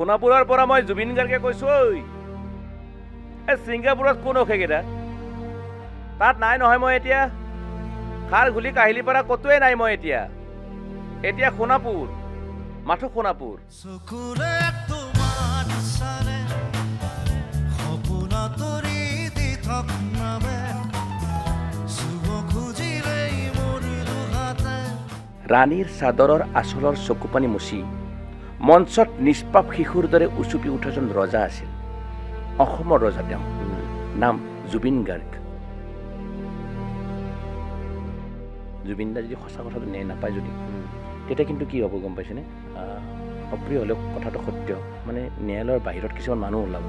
সোণাপুৰৰ পৰা মই জুবিন গাৰ্গে কৈছো ঐ এই ছিংগাপুৰত কোন অখেকেইটা তাত নাই নহয় মই এতিয়া খাৰ ঘুলি কাহিলি পৰা কতোৱে নাই মই এতিয়া এতিয়া সোণাপুৰ মাথো সোণাপুৰ চকুৰে তোমাৰ চালে সপোনা তৰি দি থকনাবে চুব খুজিলেই মোৰ দুহাতে ৰাণীৰ চাদৰৰ আঁচলৰ চকুপানী মুচি মঞ্চত নিষ্পাপ শিশুৰ দৰে উচুপি উঠা যেন ৰজা আছিল অসমৰ ৰজা তেওঁ নাম জুবিন গাৰ্গ জুবিন দা যদি সঁচা কথাটো ন্যায় নাপায় যদি তেতিয়া কিন্তু কি হ'ব গম পাইছেনে অপ্ৰিয় হ'লেও কথাটো সত্য মানে ন্যায়ালয়ৰ বাহিৰত কিছুমান মানুহ ওলাব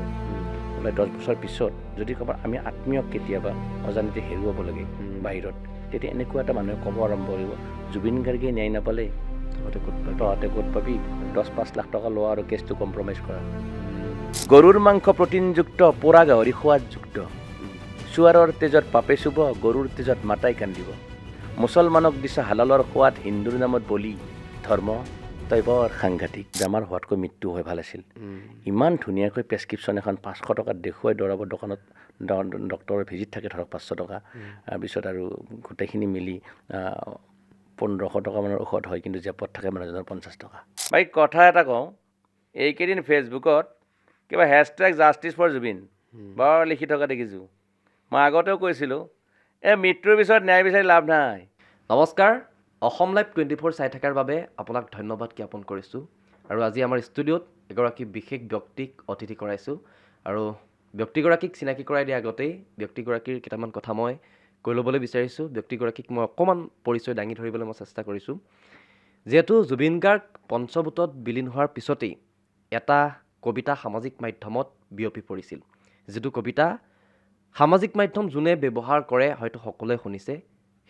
ওলাই 10 বছৰ পিছত যদি ক'ৰবাত আমি আত্মীয়ক কেতিয়াবা অজানিতে হেৰুৱাব লাগে বাহিৰত তেতিয়া এনেকুৱা এটা মানুহে ক'ব আৰম্ভ কৰিব জুবিন গাৰ্গে ন্যায় নাপালে তহঁতে ক'ত পাবি 10-5 লাখ টকা লোৱা আৰু কেছটো কম্প্ৰমাইজ কৰা গৰুৰ মাংস প্ৰটিনযুক্ত পোৰা গাহৰি সোৱাদযুক্ত চুৱাৰৰ তেজত পাপে চুব গৰুৰ তেজত মাতাই কান্দিব মুছলমানক দিছা হালালৰ সোৱাদ হিন্দুৰ নামত বলি ধৰ্ম তই বৰ সাংঘাতিক বেমাৰ হোৱাতকৈ মৃত্যু হৈ ভাল আছিল ইমান ধুনীয়াকৈ প্ৰেছক্ৰিপশ্যন এখন 500 টকাত দেখুৱাই দৰৱৰ দোকানত ডক্টৰৰ ভিজিট থাকে ধৰক 500 টকা তাৰপিছত আৰু গোটেইখিনি মিলি 1500 টকা মানৰ ঔষধ হয় কিন্তু জেপত থাকে মানুহজনৰ 50 টকা ভাই কথা এটা কওঁ এইকেইদিন ফেচবুকত কিবা হেছটেগ জাষ্টিছ ফৰ জুবিন বৰ লিখি থকা দেখিছোঁ মই আগতেও কৈছিলোঁ এই মৃত্যুৰ পিছত ন্যায় বিচাৰি লাভ নাই নমস্কাৰ অসম লাইভ 24 চাই থকাৰ বাবে আপোনাক ধন্যবাদ জ্ঞাপন কৰিছোঁ আৰু আজি আমাৰ ষ্টুডিঅ'ত এগৰাকী বিশেষ ব্যক্তিক অতিথি কৰাইছোঁ আৰু ব্যক্তিগৰাকীক চিনাকি কৰাই দিয়াৰ আগতেই ব্যক্তিগৰাকীৰ কেইটামান কথা মই কৈ ল'বলৈ বিচাৰিছোঁ ব্যক্তিগৰাকীক মই অকণমান পৰিচয় দাঙি ধৰিবলৈ মই চেষ্টা কৰিছোঁ যিহেতু জুবিন গাৰ্গ পঞ্চভূতত বিলীন হোৱাৰ পিছতেই এটা কবিতা সামাজিক মাধ্যমত বিয়পি পৰিছিল যিটো কবিতা সামাজিক মাধ্যম যোনে ব্যৱহাৰ কৰে হয়তো সকলোৱে শুনিছে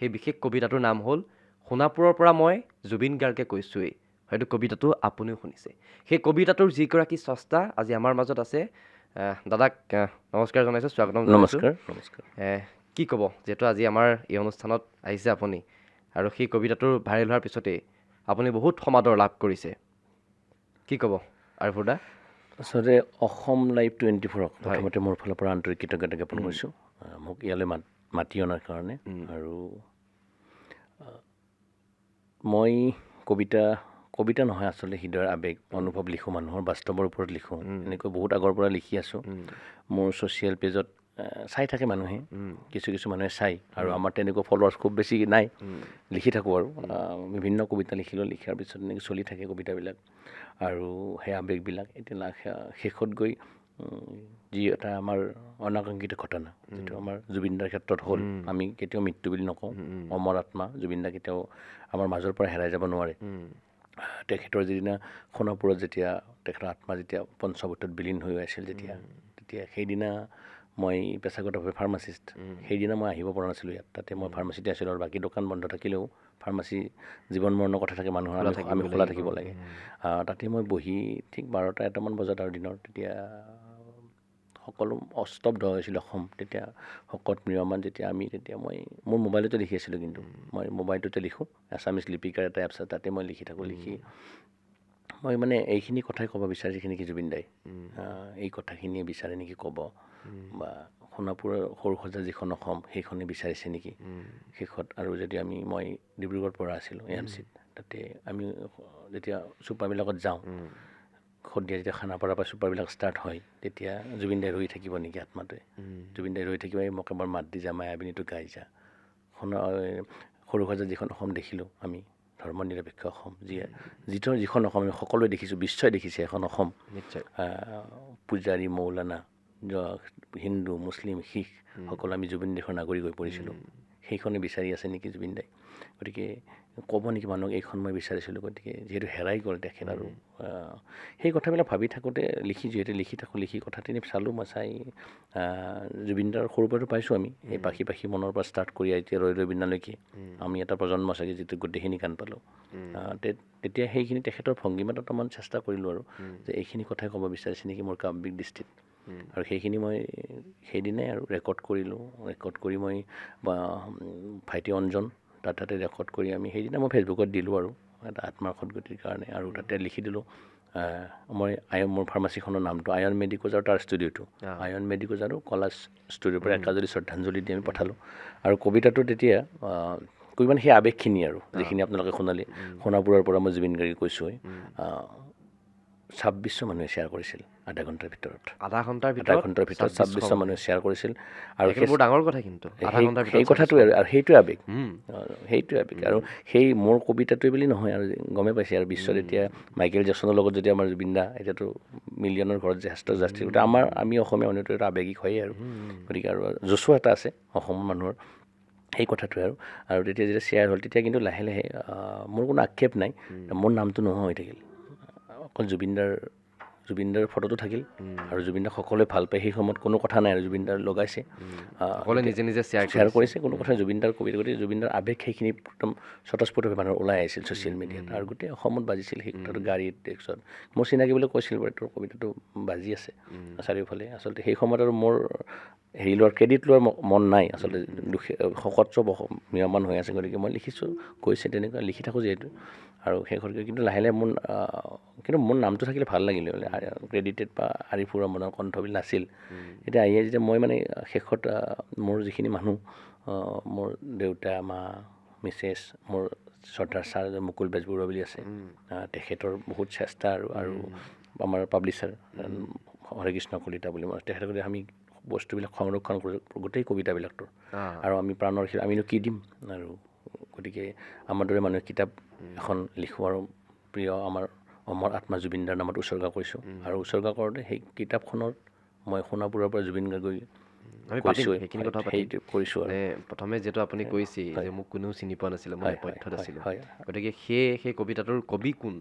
সেই বিশেষ কবিতাটোৰ নাম হ'ল সোণাপুৰৰ পৰা মই জুবিন গাৰ্গে কৈছোঁৱেই হয়তো কবিতাটো আপুনিও শুনিছে সেই কবিতাটোৰ যিগৰাকী স্ৰষ্টা আজি আমাৰ মাজত আছে দাদাক নমস্কাৰ জনাইছোঁ স্বাগতম নমস্কাৰ নমস্কাৰ কি ক'ব যিহেতু আজি আমাৰ এই অনুষ্ঠানত আহিছে আপুনি আৰু সেই কবিতাটোৰ ভাইৰেল হোৱাৰ পিছতেই আপুনি বহুত সমাদৰ লাভ কৰিছে কি ক'ব আৰফুদা আচলতে অসম লাইভ 24ক প্ৰথমতে মোৰ ফালৰ পৰা আন্তৰিক কৃতজ্ঞতা জ্ঞাপন কৰিছোঁ মোক ইয়ালৈ মাতি অনাৰ কাৰণে আৰু মই কবিতা নহয় আচলতে হৃদয়ৰ আৱেগ অনুভৱ লিখোঁ মানুহৰ বাস্তৱৰ ওপৰত লিখোঁ এনেকৈ বহুত আগৰ পৰা লিখি আছোঁ মোৰ ছ'চিয়েল পেজত চাই থাকে মানুহে কিছু মানুহে চাই আৰু আমাৰ তেনেকুৱা ফলোৱাৰ্ছ খুব বেছি নাই লিখি থাকোঁ আৰু বিভিন্ন কবিতা লিখাৰ পিছত এনেকৈ চলি থাকে কবিতাবিলাক আৰু সেই আৱেগবিলাক এতিয়া শেষত গৈ যি এটা আমাৰ অনাকাংক্ষিত ঘটনা যিটো আমাৰ জুবিনদাৰ ক্ষেত্ৰত হ'ল আমি কেতিয়াও মৃত্যু বুলি নকওঁ অমৰ আত্মা জুবিনদা কেতিয়াও আমাৰ মাজৰ পৰা হেৰাই যাব নোৱাৰে তেখেতৰ যিদিনা সোণাপুৰত যেতিয়া তেখেতৰ আত্মা যেতিয়া পঞ্চভূতত বিলীন হৈ আছিল তেতিয়া সেইদিনা মই পেছাগতভাৱে ফাৰ্মাচিষ্ট সেইদিনা মই আহিব পৰা নাছিলোঁ ইয়াত তাতে মই ফাৰ্মাচিতে আছিলোঁ আৰু বাকী দোকান বন্ধ থাকিলেও ফাৰ্মাচী জীৱন মৰণৰ কথা থাকে মানুহৰ আমি খোলা থাকিব লাগে তাতে মই বহি ঠিক 12-1টামান বজাত আৰু দিনৰ তেতিয়া সকলো অস্তব্ধ হৈছিল অসম তেতিয়া শকত ম্ৰিয়মান তেতিয়া মই মোৰ মোবাইলতে লিখি আছিলোঁ কিন্তু মই মোবাইলটোতে লিখোঁ এছামিছ লিপিকাৰ এটা এপছ তাতে মই লিখি থাকোঁ লিখি মই মানে এইখিনি কথাই ক'ব বিচাৰিছোঁ নেকি জুবিন দাই এই কথাখিনিয়ে বিচাৰে নেকি ক'ব বা সোণাপুৰৰ সৰুসজা যিখন অসম সেইখনে বিচাৰিছে নেকি শেষত আৰু যদি মই ডিব্ৰুগড়ৰ পৰা আছিলোঁ AMCত তাতে আমি যেতিয়া চুপাৰবিলাকত যাওঁ সন্ধিয়া যেতিয়া খানাপাৰাৰ পৰা চুপাৰবিলাক ষ্টাৰ্ট হয় তেতিয়া জুবিন দাই ৰৈ থাকিব নেকি আত্মাটোৱে জুবিন দাই ৰৈ থাকিব মোক এবাৰ মাত দি যা মায়াবিনীটো গাই যা সৰুসজা যিখন অসম দেখিলোঁ আমি ধৰ্ম নিৰপেক্ষ অসম যিখন অসম আমি সকলোৱে দেখিছোঁ বিশ্বই দেখিছে এখন অসম নিশ্চয় পূজাৰী মৌলানা হিন্দু মুছলিম শিখ সকলো আমি জুবিন দেশৰ নাগৰিক হৈ পৰিছিলোঁ সেইখনে বিচাৰি আছে নেকি জুবিন দাই গতিকে ক'ব নেকি মানুহক এইখন মই বিচাৰিছিলোঁ গতিকে যিহেতু হেৰাই গ'ল তেখেত আৰু সেই কথাবিলাক ভাবি থাকোঁতে লিখি কথাখিনি চালোঁ মই চাই জুবিনদাৰ সৰুৰ পৰাতো পাইছোঁ আমি এই পাখি মনৰ পৰা ষ্টাৰ্ট কৰি এতিয়া ৰৈ বিনালৈকে আমি এটা প্ৰজন্ম চাগে যিটো গোটেইখিনি গান পালোঁ তেতিয়া সেইখিনি তেখেতৰ ভংগীমাত অকণমান চেষ্টা কৰিলোঁ আৰু যে এইখিনি কথাই ক'ব বিচাৰিছে নেকি মোৰ কাব্যিক দৃষ্টিত আৰু সেইখিনি মই সেইদিনাই আৰু ৰেকৰ্ড কৰি মই ভাইটি অঞ্জন তাতে ৰেকৰ্ড কৰি আমি সেইদিনা মই ফেচবুকত দিলোঁ আৰু এটা আত্মাৰ সদগতিৰ কাৰণে আৰু তাতে লিখি দিলোঁ মই মোৰ ফাৰ্মাচীখনৰ নামটো আয়ন মেডিকোজ আৰু তাৰ ষ্টুডিঅ'টো আয়ন মেডিকোজ আৰু কলাজ ষ্টুডিঅ'ৰ পৰা একাজলি শ্ৰদ্ধাঞ্জলি দি আমি পঠালোঁ আৰু কবিতাটো তেতিয়া মানে সেই আৱেগখিনি আৰু যিখিনি আপোনালোকে শুনালে সোণাপুৰৰ পৰা মই জুবিন গাৰ্গীক কৈছোঁ 2600 মানুহে শ্বেয়াৰ কৰিছিল আধা ঘণ্টাৰ ভিতৰত আধা ঘণ্টাৰ 2600 মানুহে শ্বেয়াৰ কৰিছিল আৰু বৰ ডাঙৰ কথা কিন্তু সেই কথাটো আৰু সেইটোৱে আৱেগ সেইটোৱে আৱেগ আৰু সেই মোৰ কবিতাটোৱে বুলি নহয় আৰু গমেই পাইছে আৰু বিশ্বত এতিয়া মাইকেল জেকচনৰ লগত যদি আমাৰ জুবিন দা এতিয়াতো মিলিয়নৰ ঘৰত যে হেষ্ট জাষ্টি গতিকে আমি অসমীয়া মানুহটো এটা আৱেগিক হয়েই আৰু গতিকে আৰু জোচো এটা আছে অসমৰ মানুহৰ সেই কথাটোৱে আৰু তেতিয়া যেতিয়া শ্বেয়াৰ হ'ল তেতিয়া কিন্তু লাহে লাহে মোৰ কোনো আক্ষেপ নাই মোৰ নামটো নোহোৱা হৈ থাকিল অকল জুবিনদাৰ ফটোটো থাকিল আৰু জুবিনদাক সকলোৱে ভাল পায় সেই সময়ত কোনো কথা নাই আৰু জুবিনদাৰ লগাইছে সকলোৱে নিজে নিজে শ্বেয়াৰ কৰিছে কোনো কথা জুবিনদাৰ কবিতা গতিকে জুবিনদাৰ আৱেগ সেইখিনি একদম স্বতঃস্ফূৰ্তভাৱে মানুহৰ ওলাই আহিছিল ছ'চিয়েল মিডিয়াত আৰু গোটেই অসমত বাজিছিল সেই কথাটো গাড়ীত ডেস্কত মোৰ চিনাকি বুলি কৈছিল বাৰু তোৰ কবিতাটো বাজি আছে চাৰিওফালে আচলতে সেই সময়ত আৰু মোৰ হেৰি লোৱাৰ ক্ৰেডিট লোৱাৰ মন নাই আচলতে শকত মিয়মান হৈ আছে গতিকে মই লিখিছোঁ কৈছে তেনেকুৱা লিখি থাকোঁ যিহেতু আৰু শেষতকৈ কিন্তু লাহে লাহে মোৰ নামটো থাকিলে ভাল লাগিলে ক্ৰেডিটেড বা আৰিফুৰ ৰহমানৰ কণ্ঠবিলাক নাছিল এতিয়া যেতিয়া মই মানে শেষত মোৰ যিখিনি মানুহ মোৰ দেউতা মা মিছেছ মোৰ শ্ৰদ্ধাৰ ছাৰ মুকুল বেজবৰুৱা বুলি আছে তেখেতৰ বহুত চেষ্টা আৰু আমাৰ পাব্লিচাৰ হৰেকৃষ্ণ কলিতা বুলি মই তেখেতক আমি বস্তুবিলাক সংৰক্ষণ কৰোঁ গোটেই কবিতাবিলাকটোৰ আৰু আমি প্ৰাণৰ আমিনো কি দিম আৰু গতিকে আমাৰ দৰে মানুহে কিতাপ এখন লিখোঁ আৰু প্ৰিয় আমাৰ অমৰ আত্মা জুবিনদাৰ নামত উচৰ্গা কৰিছোঁ আৰু উচৰ্গা কৰোঁতে সেই কিতাপখনত মই সোণাপুৰৰ পৰা জুবিন গাৰ্গী কৰিছোঁ আৰু প্ৰথমে যিহেতু আপুনি কৈছে যে মোক কোনেও চিনি পোৱা নাছিলে মই নেপথ্যত আছিলোঁ গতিকে সেই কবিতাটোৰ কবি কোন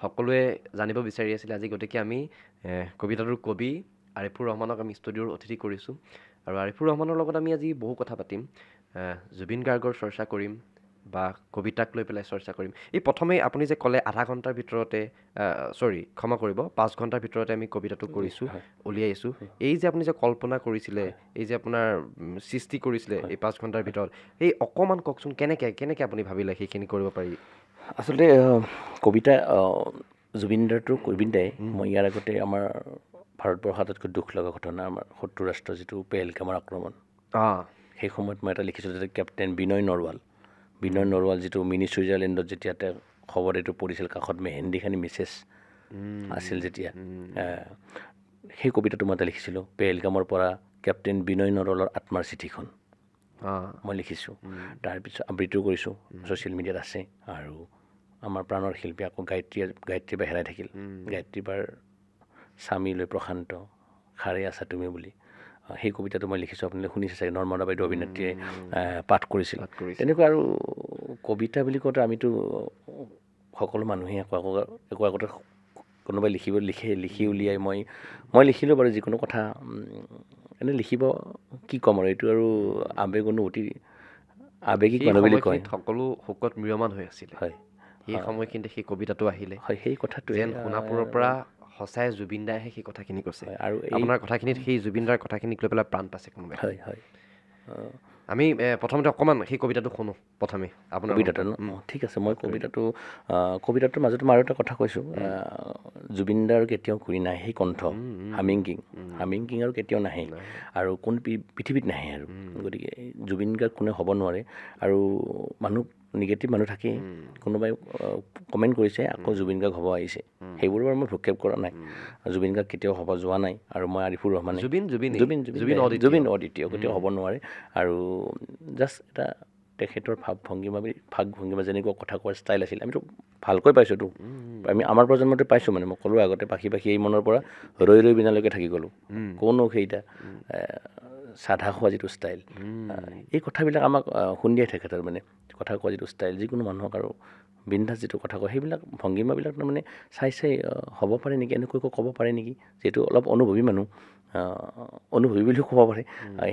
সকলোৱে জানিব বিচাৰি আছিলে আজি গতিকে আমি কবিতাটোৰ কবি আৰিফুৰ ৰহমানক আমি ষ্টুডিঅ'ৰ অতিথি কৰিছোঁ আৰু আৰিফুৰ ৰহমানৰ লগত আমি আজি বহু কথা পাতিম জুবিন গাৰ্গৰ চৰ্চা কৰিম বা কবিতাক লৈ পেলাই চৰ্চা কৰিম এই প্ৰথমেই আপুনি যে ক'লে আধা ঘণ্টাৰ ভিতৰতে ক্ষমা কৰিব 5 ঘণ্টাৰ ভিতৰতে আমি কবিতাটো কৰিছোঁ উলিয়াইছোঁ এই যে আপুনি যে কল্পনা কৰিছিলে এই যে আপোনাৰ সৃষ্টি কৰিছিলে এই 5 ঘণ্টাৰ ভিতৰত এই অকণমান কওকচোন কেনেকৈ আপুনি ভাবিলে সেইখিনি কৰিব পাৰি আচলতে কবিতা জুবিনদাই মই ইয়াৰ আগতে আমাৰ ভাৰতবৰ্ষৰ আটাইতকৈ দুখ লগা ঘটনা আমাৰ শত্ৰু ৰাষ্ট্ৰ যিটো পেহেলগামৰ আক্ৰমণ সেই সময়ত মই এটা লিখিছিলোঁ যে কেপ্টেইন বিনয় নৰৱাল যিটো মিনি ছুইজাৰলেণ্ডত যেতিয়া তেওঁ খবৰ এইটো পৰিছিল কাষত মেহেন্দিখানি মেছেজ আছিল যেতিয়া সেই কবিতাটো মই এটা লিখিছিলোঁ পেহেলগামৰ পৰা কেপ্টেইন বিনয় নৰৱালৰ আত্মাৰ চিঠিখন মই লিখিছোঁ তাৰপিছত আবৃত্তিও কৰিছোঁ ছ'চিয়েল মিডিয়াত আছে আৰু আমাৰ প্ৰাণৰ শিল্পী আকৌ গায়ত্ৰী বা হেৰাই থাকিল গায়ত্ৰী বাৰ স্বামী লৈ প্ৰশান্ত খাৰে আছা তুমি বুলি সেই কবিতাটো মই লিখিছোঁ আপোনালোকে শুনিছে চাগে নৰ্মদা বাইদেউ অভিনেত্ৰীয়ে পাঠ কৰিছিল তেনেকুৱা আৰু কবিতা বুলি কওঁতে আমিতো সকলো মানুহে একো আগতে কোনোবাই লিখি উলিয়াই মই লিখিলোঁ বাৰু যিকোনো কথা এনেই লিখিব কি ক'ম আৰু এইটো আৰু আৱেগিক মানুহ বুলি কয় সকলো শোকত ম্ৰিয়মান হৈ আছিলে হয় সেই সময়খিনিতে সেই কবিতাটো আহিলে হয় সেই কথাটোৱে যেন সোণাপুৰৰ পৰা সঁচাই জুবিন দাইহে সেই কথাখিনি কৈছে আৰু আপোনাৰ কথাখিনিত সেই জুবিন দাৰ কথাখিনিক লৈ পেলাই প্ৰাণ পাইছে কোনোবাই হয় আমি প্ৰথমতে অকণমান সেই কবিতাটো শুনো প্ৰথমে আপোনাৰ কবিতাটো ঠিক আছে মই কবিতাটোৰ মাজতে মই আৰু এটা কথা কৈছোঁ জুবিনদাৰ কেতিয়াও ঘূৰি নাহে সেই কণ্ঠ হামিং কিং আৰু কেতিয়াও নাহে আৰু কোন পৃথিৱীত নাহে আৰু গতিকে জুবিন গাৰ্গ কোনে হ'ব নোৱাৰে আৰু নিগেটিভ মানুহ থাকেই কোনোবাই কমেণ্ট কৰিছে আকৌ জুবিন গাৰ্গ হ'ব আহিছে সেইবোৰ বাৰু মই ভ্ৰক্ষেপ কৰা নাই জুবিন গাৰ্গ কেতিয়াও হ'ব যোৱা নাই আৰু মই আৰিফুৰ ৰহমানে জুবিন অদ্বিতীয় কেতিয়াও হ'ব নোৱাৰে আৰু জাষ্ট এটা তেখেতৰ ভাৱ ভংগীমা যেনেকুৱা কথা কোৱাৰ ষ্টাইল আছিল আমিতো ভালকৈ পাইছোঁ এইটো আমাৰ প্ৰজন্মতে পাইছোঁ মানে মই ক'লোঁ আগতে পাখি এই মনৰ পৰা ৰৈ বিনালৈকে থাকি গ'লোঁ কোনো সেইটা চাধা খোৱা যিটো ষ্টাইল এই কথাবিলাক আমাক শুনিয়াই থাকে তাৰমানে কথা কোৱা যিটো ষ্টাইল যিকোনো মানুহক আৰু বিন্দাছ যিটো কথা কয় সেইবিলাক ভংগীমাবিলাক তাৰমানে চাই হ'ব পাৰে নেকি এনেকৈ ক'ব পাৰে নেকি যিহেতু অলপ অনুভৱী মানুহ অনুভৱী বুলিও ক'ব পাৰে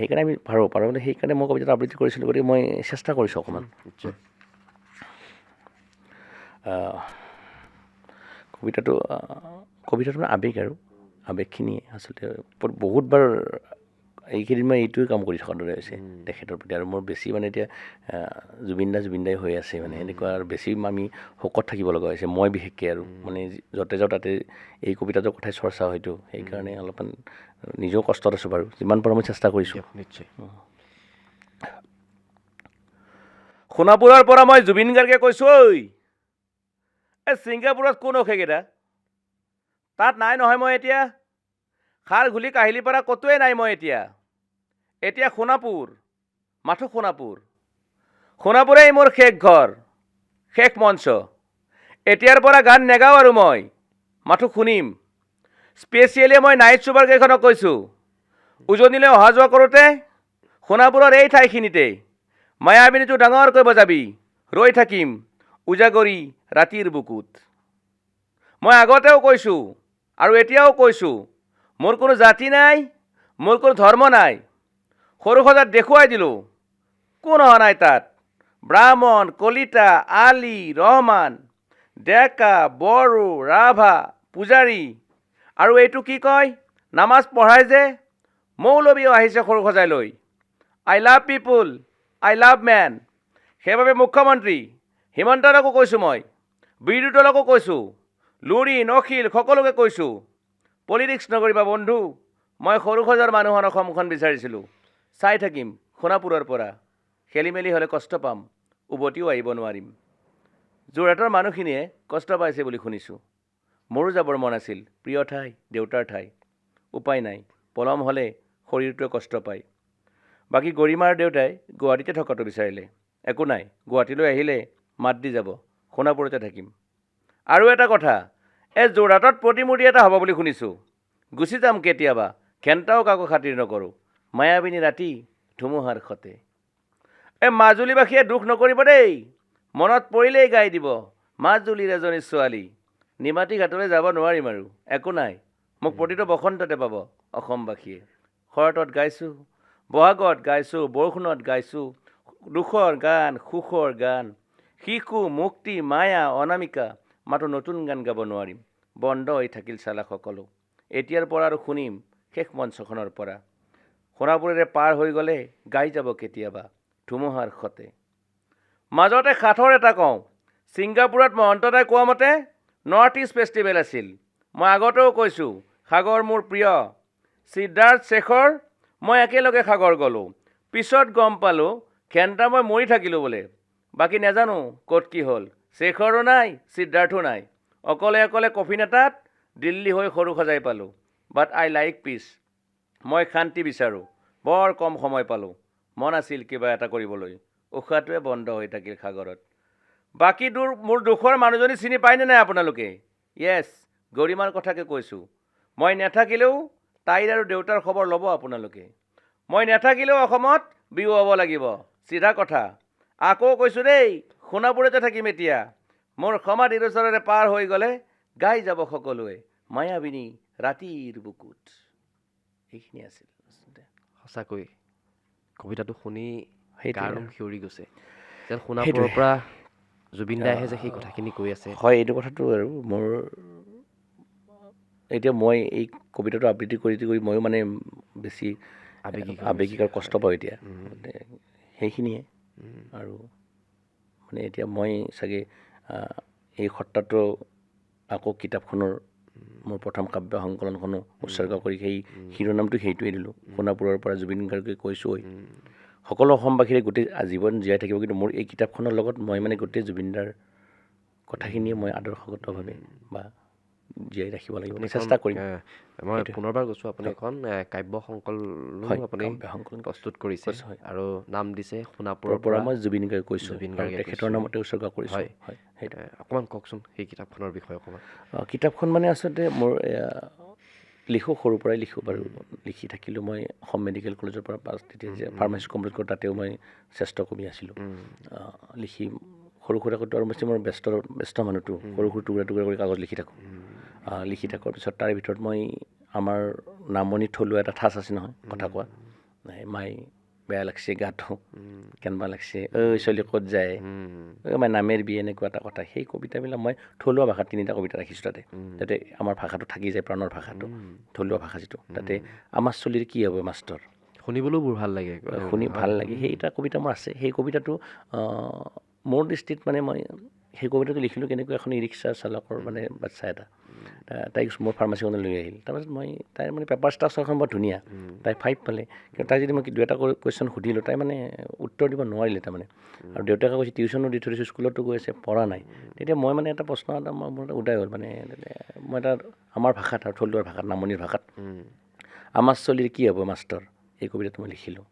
সেইকাৰণে আমি পাৰোঁ সেইকাৰণে মই কবিতাটো আবৃত্তি কৰিছিলোঁ গতিকে মই চেষ্টা কৰিছোঁ অকণমান কবিতাটো আৱেগ আৰু আৱেগখিনি আচলতে বহুতবাৰ এইকেইদিন মই এইটোৱে কাম কৰি থকাৰ দৰে হৈছে তেখেতৰ প্ৰতি। আৰু মোৰ বেছি মানে এতিয়া জুবিনদাই হৈ আছে মানে এনেকুৱা, আৰু বেছি আমি শোকত থাকিব লগা হৈছে মই বিশেষকৈ, আৰু মানে য'তে যাওঁ তাতে এই কবিতাটোৰ কথাই চৰ্চা হয়তো, সেইকাৰণে অলপমান নিজেও কষ্টত আছোঁ বাৰু, যিমান পাৰোঁ মই চেষ্টা কৰিছোঁ। নিশ্চয়। সোণাপুৰৰ পৰা মই জুবিন গাৰ্গে কৈছোঁ, ঐ এই ছিংগাপুৰত কোন অখেকেইটা তাত নাই নহয় মই এতিয়া, খাৰ ঘুলি কাহিলি পৰা ক'তোৱে নাই মই এতিয়া সোণাপুৰ, মাথো সোণাপুৰেই মোৰ শেষ ঘৰ, শেষ মঞ্চ। এতিয়াৰ পৰা গান নেগাওঁ আৰু মই, মাথো শুনিম। স্পেচিয়েলি মই নাইট চুপাৰ কেইখনক কৈছোঁ, উজনিলৈ অহা যোৱা কৰোঁতে সোণাপুৰৰ এই ঠাইখিনিতেই মায়াবিনীটো ডাঙৰকৈ বজাবি, ৰৈ থাকিম উজাগৰি ৰাতিৰ বুকুত। মই আগতেও কৈছোঁ আৰু এতিয়াও কৈছোঁ, মোৰ কোনো জাতি নাই, মোৰ কোনো ধৰ্ম নাই। সৰুসজাত দেখুৱাই দিলোঁ, কোন অহা নাই তাত। ব্ৰাহ্মণ, কলিতা, আলি, ৰহমান, ডেকা, বড়ো, ৰাভা, পূজাৰী, আৰু এইটো কি কয় নামাজ পঢ়াই যে মৌলবীও আহিছে সৰুসজাইলৈ। I love people, I love man. সেইবাবে মুখ্যমন্ত্ৰী হিমন্তকো কৈছোঁ, মই বিৰোধী দলকো কৈছোঁ, লুৰি নখিল সকলোকে কৈছোঁ, পলিটিক্স নকৰিবা বন্ধু, মই সৰুসজাৰ মানুহৰ অসমখন বিচাৰিছিলোঁ। চাই থাকিম সোণাপুৰৰ পৰা, খেলি মেলি হ'লে কষ্ট পাম, উভতিও আহিব নোৱাৰিম। যোৰহাটৰ মানুহখিনিয়ে কষ্ট পাইছে বুলি শুনিছোঁ, মোৰো যাবৰ মন আছিল, প্ৰিয় ঠাই, দেউতাৰ ঠাই। উপায় নাই, পলম হ'লে শৰীৰটোৱে কষ্ট পায়। বাকী গৰিমাৰ দেউতাই গুৱাহাটীতে থকাটো বিচাৰিলে, একো নাই, গুৱাহাটীলৈ আহিলে মাত দি যাব, সোণাপুৰতে থাকিম। আৰু এটা কথা, এই যোৰহাটত প্ৰতিমূৰ্তি এটা হ'ব বুলি শুনিছোঁ, গুচি যাম কেতিয়াবা, ঘেণ্টাও কাকো খাতিৰ নকৰোঁ, মায়াবিনী ৰাতি ধুমুহাৰ সতে। এই মাজুলীবাসীয়ে দুখ নকৰিব দেই, মনত পৰিলেই গাই দিব, মাজুলীৰ এজনী ছোৱালী। নিমাতী ঘাটলৈ যাব নোৱাৰিম আৰু, একো নাই, মোক প্ৰতিটো বসন্ততে পাব অসমবাসীয়ে। শৰতত গাইছোঁ, বহাগত গাইছোঁ, বৰষুণত গাইছোঁ, দুখৰ গান, সুখৰ গান, শিশু, মুক্তি, মায়া, অনামিকা, মাথো নতুন গান গাব নোৱাৰিম, বন্ধ হৈ থাকিল চালা সকলো। এতিয়াৰ পৰা আৰু শুনিম শেষ মঞ্চখনৰ পৰা, সোণাপুৰেৰে পাৰ হৈ গ'লে গাই যাব কেতিয়াবা ধুমুহাৰ সতে। মাজতে সাঁথৰ এটা কওঁ, ছিংগাপুৰত মহন্তদাই কোৱা মতে নৰ্থ ইষ্ট ফেষ্টিভেল আছিল। মই আগতেও কৈছোঁ, সাগৰ মোৰ প্ৰিয়, সিদ্ধাৰ্থ শেখৰ মই একেলগে সাগৰ গ'লোঁ, পিছত গম পালোঁ ঘেণ্টা মই মৰি থাকিলোঁ বোলে। বাকী নাজানো ক'ত কি হ'ল, শেখৰো নাই, সিদ্ধাৰ্থো নাই, অকলে কফিন এটাত দিল্লী হৈ সৰুসজাই পালোঁ। বাট আই লাইক পিচ, মই শান্তি বিচাৰোঁ, বৰ কম সময় পালোঁ, মন আছিল কিবা এটা কৰিবলৈ, উশাহটোৱে বন্ধ হৈ থাকিল সাগৰত। বাকী মোৰ দুখৰ মানুহজনী চিনি পায়নে নাই আপোনালোকে? য়েছ, গৰিমাৰ কথাকে কৈছোঁ। মই নাথাকিলেও তাইৰ আৰু দেউতাৰ খবৰ ল'ব আপোনালোকে। মই নাথাকিলেও অসমত বিহু হ'ব লাগিব, চিধা কথা। আকৌ কৈছোঁ দেই, সোণাপুৰতে থাকিম এতিয়া, মোৰ সমাধিৰ ওচৰেৰে পাৰ হৈ গ'লে গাই যাব সকলোৱে মায়াবিনী ৰাতিৰ বুকুত। এইখিনি আছিল। সঁচাকৈ কবিতাটো শুনি সেইটোৱে গাৰ আৰু। নোম শিয়ৰি গৈছে, যেন সোণাপুৰৰ পৰা জুবিন দাই আহে যে সেই কথাখিনি কৈ আছে। হয়, এইটো কথাটো আৰু মোৰ এতিয়া মই এই কবিতাটো আবৃত্তি কৰি ময়ো মানে বেছি আৱেগিক আৰু কষ্ট পাওঁ এতিয়া, সেইখিনিয়ে। আৰু মানে এতিয়া মই চাগে এই সত্ৰাটো আকৌ কিতাপখনৰ মোৰ প্ৰথম কাব্য সংকলনখনো উৎসৰ্গ কৰি সেই শিৰোনামটো সেইটোৱে দিলোঁ, সোণাপুৰৰ পৰা জুবিন গাৰ্গে কৈছোঁ। সকলো অসমবাসীৰে গোটেই আজীৱন জীয়াই থাকিব, কিন্তু মোৰ এই কিতাপখনৰ লগত মই মানে গোটেই জুবিনদাৰ কথাখিনিয়ে মই আদৰ্শগতভাৱে বা জীয়াই ৰাখিব লাগিব, চেষ্টা কৰিম। মই পুনৰবাৰ কৈছোঁ, আপুনি এখন কাব্য সংকলনো আপুনি প্ৰস্তুত কৰিছে আৰু নাম দিছে সোণাপুৰৰ পৰা মই জুবিন গাৰ্গে কৈছোঁ, জুবিন গাৰ্গে তেখেতৰ নামতে উৎসৰ্গ কৰিছোঁ। হয়, অকণমান কওকচোন সেই কিতাপখনৰ বিষয়ে অকণমান। কিতাপখন মানে আচলতে মোৰ লিখোঁ, সৰুৰ পৰাই লিখোঁ বাৰু, লিখি থাকিলোঁ। মই অসম মেডিকেল কলেজৰ পৰা তেতিয়া যে ফাৰ্মাচী কমপ্লিট কৰোঁ, তাতেও মই শ্ৰেষ্ঠ কবি আছিলোঁ। লিখি সৰু সুৰাকৈতো আৰু বেছি মোৰ ব্যস্ত মানুহটো, সৰু টুকুৰা কৰি কাগজ লিখি থাকোঁ। লিখি থকাৰ পিছত তাৰে ভিতৰত মই আমাৰ নামনি থলুৱা এটা ঠাঁচ আছে নহয় কথা কোৱা, মাই বেয়া লাগছে গাটো, কেনবা লাগছে, ঐ ছোৱালী ক'ত যায়, মই নামেৰ বি, এনেকুৱা এটা কথা। সেই কবিতাবিলাক মই থলুৱা ভাষাত 3টা কবিতা ৰাখিছোঁ তাতে, যাতে আমাৰ ভাষাটো থাকি যায়, প্ৰাণৰ ভাষাটো, থলুৱা ভাষা যিটো। তাতে আমাৰ চলিৰ কি হ'ব মাষ্টৰ, শুনিবলৈও বৰ ভাল লাগে শুনি ভাল লাগে। সেই এটা কবিতা মোৰ আছে। সেই কবিতাটো মোৰ দৃষ্টিত মানে মই সেই কবিতাটো লিখিলোঁ কেনেকৈ এখন ই ৰিক্সা চালকৰ মানে বাচ্ছা এটা তাইক মোৰ ফাৰ্মাচীখনলৈ লৈ আহিল। তাৰপাছত মই তাইৰ মানে পেপাৰ ষ্ট্ৰাকচাৰখন বৰ ধুনীয়া। তাই 5 পালে, কিন্তু তাই যদি মই 2-এটা কুৱেশ্যন সুধিলোঁ তাই মানে উত্তৰ দিব নোৱাৰিলে তাৰমানে। আৰু দেউতাকে কৈছে টিউশ্যনো দি থৈ দিছোঁ, স্কুলতো গৈ আছে, পঢ়া নাই। তেতিয়া মই মানে এটা প্ৰশ্ন এটা মোৰ উদয় হ'ল, মানে মই এটা আমাৰ ভাষাত আৰু থলুৱাৰ ভাষাত, নামনিৰ ভাষাত, আমাৰ চলিৰ কি হ'ব মাষ্টৰ, এই কবিতাটো মই লিখিলোঁ।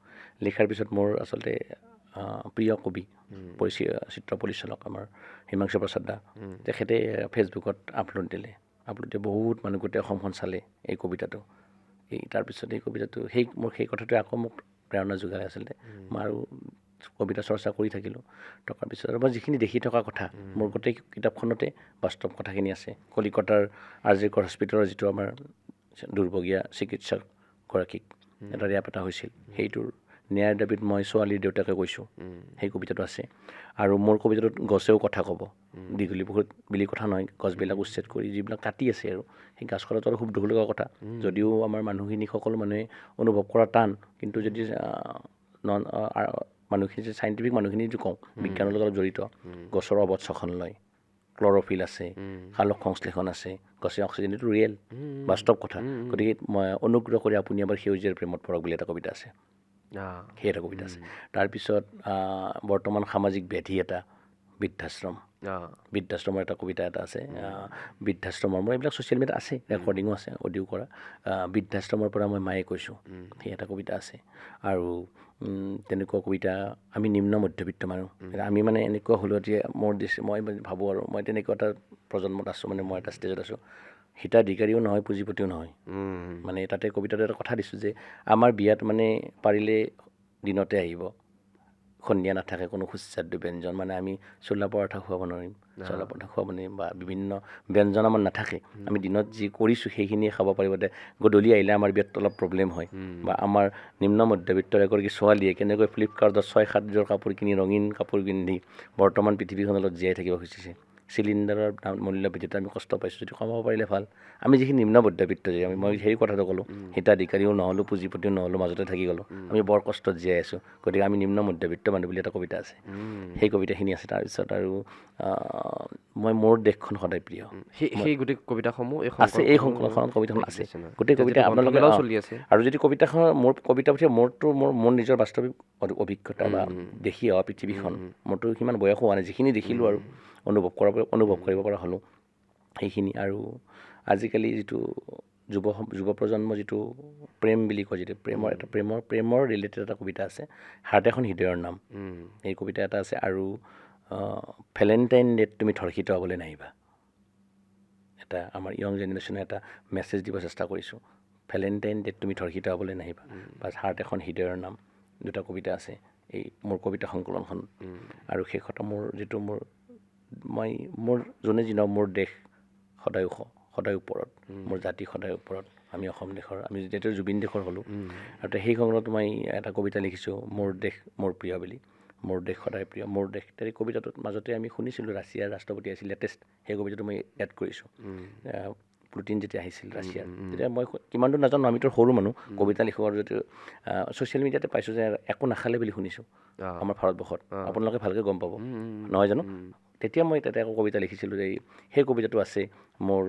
লিখাৰ পিছত মোৰ আচলতে প্ৰিয় কবি চিত্ৰ পৰিচালক আমাৰ হিমাংশু প্ৰসাদ দা, তেখেতে ফেচবুকত আপলোড দিলে। আপলোড দিয়ে বহুত মানুহ গোটেই অসমখন চালে এই কবিতাটো। তাৰপিছত এই কবিতাটো মোৰ সেই কথাটোৱে আকৌ মোক প্ৰেৰণা যোগালে আচলতে। মই আৰু কবিতা চৰ্চা কৰি থাকিলোঁ। থকাৰ পিছত আৰু মই যিখিনি দেখি থকা কথা, মোৰ গোটেই কিতাপখনতে বাস্তৱ কথাখিনি আছে। কলিকতাৰ RJ কৰ হস্পিটেলৰ যিটো আমাৰ দুৰ্ভগীয়া চিকিৎসকগৰাকীক এটা ৰেপ এটা হৈছিল, সেইটোৰ ন্যায়ৰ দাবীত মই ছোৱালীৰ দেউতাকে কৈছোঁ, সেই কবিতাটো আছে। আৰু মোৰ কবিতাটোত গছেও কথা ক'ব। দীঘলী পুখুৰীত বুলি কথা নহয়, গছবিলাক উচ্ছেদ কৰি যিবিলাক কাটি আছে আৰু সেই গাছ কটাটো আৰু খুব দুখ লগা কথা। যদিও আমাৰ মানুহখিনি সকলো মানুহে অনুভৱ কৰা টান, কিন্তু যদি মানুহখিনি যে চাইণ্টিফিক মানুহখিনি যদি কওঁ, বিজ্ঞানৰ লগত জড়িত, গছৰ অৱৎ শ্বসন লয়, ক্লৰ'ফিল আছে, সালোক সংশ্লেষণ আছে, গছে অক্সিজেন, এইটো ৰিয়েল বাস্তৱ কথা। গতিকে মই অনুগ্ৰহ কৰি আপুনি এবাৰ সেউজীয়াৰ প্ৰেমত পৰক বুলি এটা কবিতা আছে, সেই এটা কবিতা আছে। তাৰপিছত বৰ্তমান সামাজিক ব্যাধি এটা বৃদ্ধাশ্ৰমৰ এটা কবিতা এটা আছে। বৃদ্ধাশ্ৰমৰ মোৰ এইবিলাক ছ'চিয়েল মিডিয়াত আছে, ৰেকৰ্ডিঙো আছে, অডিঅ' কৰা। বৃদ্ধাশ্ৰমৰ পৰা মই মায়ে কৈছোঁ, সেই এটা কবিতা আছে। আৰু তেনেকুৱা কবিতা, আমি নিম্ন মধ্যবিত্ত মানুহ, আমি মানে এনেকুৱা হ'লোঁ যে মই ভাবোঁ আৰু মই তেনেকুৱা এটা প্ৰজন্মত আছোঁ, মানে মই এটা ষ্টেজত আছোঁ, হিতাধিকাৰীও নহয়, পুঁজিপতিও নহয়। মানে তাতে কবিতাটো এটা কথা দিছোঁ যে আমাৰ বিয়াত মানে পাৰিলে দিনতে আহিব, সন্ধিয়া নাথাকে কোনো সুস্বাদু ব্যঞ্জন, মানে আমি চোলা পৰঠা খুৱাব নোৱাৰিম, বা বিভিন্ন ব্যঞ্জন আমাৰ নাথাকে। আমি দিনত যি কৰিছোঁ সেইখিনিয়ে খাব পাৰিব। গধূলি আহিলে আমাৰ বিয়াত অলপ প্ৰব্লেম হয়। বা আমাৰ নিম্ন মধ্যবিত্তৰ এগৰাকী ছোৱালীয়ে কেনেকৈ ফ্লিপকাৰ্টত 6-7যোৰ কাপোৰ কিনি, ৰঙীন কাপোৰ পিন্ধি বৰ্তমান পৃথিৱীখনত জীয়াই থাকিব খুজিছে। চিলিণ্ডাৰৰ মূল্য বৃদ্ধিত আমি কষ্ট পাইছোঁ, যদি কমাব পাৰিলে ভাল। আমি যিখিনি নিম্ন মধ্যবিত্ত, যে মই সেই কথাটো ক'লোঁ, হিতাধিকাৰীও নহ'লোঁ, পুঁজিপতিও নহ'লোঁ, মাজতে থাকি গ'লোঁ, আমি বৰ কষ্টত জীয়াই আছোঁ। গতিকে আমি নিম্ন মধ্যবিত্ত মানুহ বুলি এটা কবিতা আছে, সেই কবিতাখিনি আছে। তাৰপিছত আৰু মোৰ দেশখন সদায় প্ৰিয়, সেই গোটেই কবিতাসমূহ আছে এই সংকলনখনত, কবিতাখন আছে গোটেই কবিতা আপোনালোকে চলি আছে। আৰু যদি কবিতাখন মোৰ কবিতা পঠিয়াই, মোৰ নিজৰ বাস্তৱিক অভিজ্ঞতা বা দেখি অহা পৃথিৱীখন, মোৰতো সিমান বয়স হোৱা নাই, যিখিনি দেখিলোঁ আৰু অনুভৱ কৰিব পৰা হ'লোঁ সেইখিনি। আৰু আজিকালি যিটো যুৱ প্ৰজন্ম, যিটো প্ৰেম বুলি কয়, যিটো প্ৰেমৰ ৰিলেটেড এটা কবিতা আছে, হাৰ্ট এখন হৃদয়ৰ নাম, এই কবিতা এটা আছে। আৰু ভেলেণ্টাইন ডেত তুমি ধৰ্ষিত হ'বলৈ নাহিবা, এটা আমাৰ য়ং জেনেৰেশ্যনে এটা মেছেজ দিব চেষ্টা কৰিছোঁ। ভেলেণ্টাইন ডেত তুমি ধৰ্ষিত হ'বলৈ নাহিবা, বা হাৰ্ট এখন হৃদয়ৰ নাম, দুটা কবিতা আছে এই মোৰ কবিতা সংকলনখন। আৰু শেষত মোৰ যোনে যি নহওক, মোৰ দেশ সদায় ওপৰত, মোৰ জাতি সদায় ওপৰত, আমি অসম দেশৰ, আমি যেতিয়া জুবিন দেশৰ হ'লোঁ। আৰু সেই সময়ত মই এটা কবিতা লিখিছোঁ, মোৰ দেশ মোৰ প্ৰিয় বুলি। মোৰ দেশ সদায় প্ৰিয়, মোৰ দেশ। এই কবিতাটোত মাজতে আমি শুনিছিলোঁ ৰাছিয়াৰ ৰাষ্ট্ৰপতি আহিছিল লেটেষ্ট, সেই কবিতাটো মই এড কৰিছোঁ। পুটিন যেতিয়া আহিছিল ৰাছিয়াৰ, তেতিয়া মই কিমান দূৰ নাজানো, আমিতো সৰু মানুহ, কবিতা লিখোঁ। আৰু যিটো ছ'চিয়েল মিডিয়াতে পাইছোঁ যে একো নাখালে বুলি শুনিছোঁ আমাৰ ভাৰতবৰ্ষত, আপোনালোকে ভালকৈ গম পাব, নহয় জানো? তেতিয়া মই তাতে আকৌ কবিতা লিখিছিলোঁ যে সেই কবিতাটো আছে, মোৰ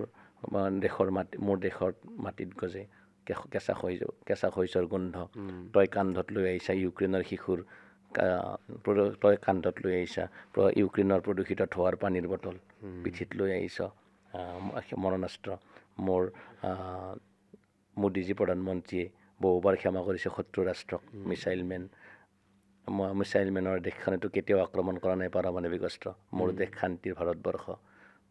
দেশৰ মাটিত গজে কেঁচা শস্যৰ গোন্ধ, তই কান্ধত লৈ আহিছা ইউক্ৰেইনৰ শিশুৰ, তই কান্ধত লৈ আহিছা ইউক্ৰেইনৰ প্ৰদূষিত ধোঁৱাৰ পানীৰ বটল, পিঠিত লৈ আহিছ মৰণাস্ত্ৰ। মোৰ মোদীজী প্ৰধানমন্ত্ৰীয়ে বহুবাৰ ক্ষমা কৰিছে শত্ৰু ৰাষ্ট্ৰক, মিছাইল মেনৰ দেশখনেতো কেতিয়াও আক্ৰমণ কৰা নাই পাৰমাণৱিক অস্ত্ৰ। মোৰ দেশ শান্তিৰ ভাৰতবৰ্ষ,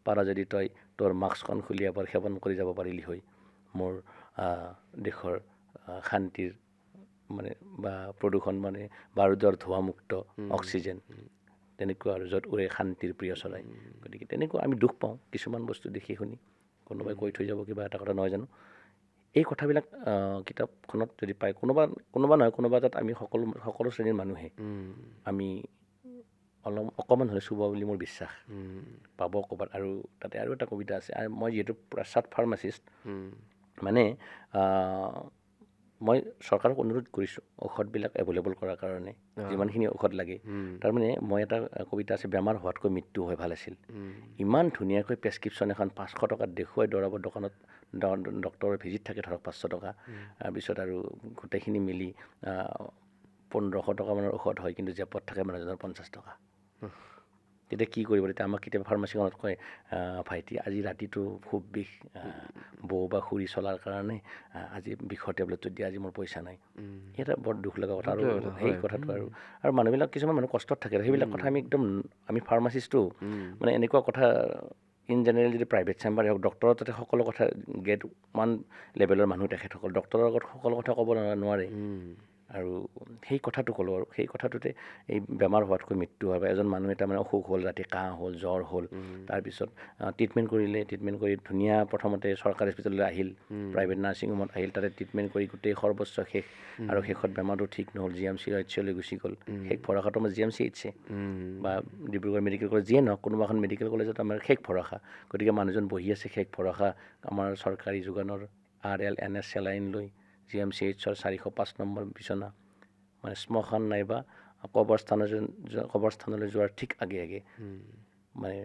পাৰা যদি তই তোৰ মাস্কখন খুলি এবাৰ সেৱন কৰি যাব পাৰিলি হৈ, মোৰ দেশৰ শান্তিৰ মানে বা প্ৰদূষণ মানে বাৰুদৰ ধোঁৱামুক্ত অক্সিজেন, তেনেকুৱা আৰু য'ত উৰে শান্তিৰ প্ৰিয় চৰাই। গতিকে তেনেকুৱা আমি দুখ পাওঁ কিছুমান বস্তু দেখি শুনি, কোনোবাই কৈ থৈ যাব কিবা এটা কথা, নহয় জানো? এই কথাবিলাক কিতাপখনত যদি পায়, কোনোবা নহয় কোনোবা এটাত আমি সকলো শ্ৰেণীৰ মানুহে আমি অকণমান হ'লে চুব বুলি মোৰ বিশ্বাস, পাব ক'ৰবাত। আৰু তাতে আৰু এটা কবিতা আছে, আৰু মই যিহেতু প্ৰস্তাৱ ফাৰ্মাচিষ্ট, মানে মই চৰকাৰক অনুৰোধ কৰিছোঁ ঔষধবিলাক এভেইলেবল কৰাৰ কাৰণে যিমানখিনি ঔষধ লাগে তাৰমানে মই এটা কবিতা আছে বেমাৰ হোৱাতকৈ মৃত্যু হয় ভাল আছিল ইমান ধুনীয়াকৈ প্ৰেছক্ৰিপশ্যন এখন 500 টকাত দেখুৱাই দৰাব দোকানত ডক্টৰৰ ভিজিট থাকে ধৰক 500 টকা তাৰপিছত আৰু গোটেইখিনি মিলি 1500 টকামানৰ ঔষধ হয় কিন্তু জেপত থাকে মানুহজনৰ 50 টকা তেতিয়া কি কৰিব তেতিয়া আমাক কেতিয়াবা ফাৰ্মাচীখনত কয় ভাইটি আজি ৰাতিটো খুব বিষ বৌ বা খুৰী চলাৰ কাৰণে আজি বিষৰ টেবলেটটো দিয়া আজি মোৰ পইচা নাই এটা বৰ দুখ লগা কথা আৰু সেই কথাটো আৰু মানুহবিলাক কিছুমান মানুহ কষ্টত থাকে সেইবিলাক কথা আমি একদম আমি ফাৰ্মাচিষ্টটো মানে এনেকুৱা কথা ইন জেনেৰেল যদি প্ৰাইভেট চেম্বাৰ হওক ডক্টৰৰ তাতে সকলো কথা গেট ওৱান লেভেলৰ মানুহ তেখেতসকল ডক্টৰৰ আগত সকলো কথা ক'ব নোৱাৰে আৰু সেই কথাটো ক'লোঁ আৰু সেই কথাটোতে এই বেমাৰ হোৱাতকৈ মৃত্যু হয় বা এজন মানুহ এটা মানে অসুখ হ'ল ৰাতি কাহ হ'ল জ্বৰ হ'ল তাৰপিছত ট্ৰিটমেণ্ট কৰিলে ট্ৰিটমেণ্ট কৰি ধুনীয়া প্ৰথমতে চৰকাৰী হস্পিটেললৈ আহিল প্ৰাইভেট নাৰ্ছিং হোমত আহিল তাতে ট্ৰিটমেণ্ট কৰি গোটেই সৰ্বোচ্চ শেষ আৰু শেষত বেমাৰটো ঠিক নহ'ল GMC HCলৈ গুচি গ'ল শেষ ভৰসাটো আমাৰ GMCH বা ডিব্ৰুগড় মেডিকেল কলেজ যিয়ে নহওক কোনোবা এখন মেডিকেল কলেজত আমাৰ শেষ ভৰসা গতিকে মানুহজন বহি আছে শেষ ভৰসা আমাৰ চৰকাৰী যোগানৰ RLNS চেলাইন লৈ GMCHৰ 405 নম্বৰ বিচনা মানে শ্মশান নাইবা কবৰস্থানলৈ যোৱাৰ ঠিক আগে আগে মানে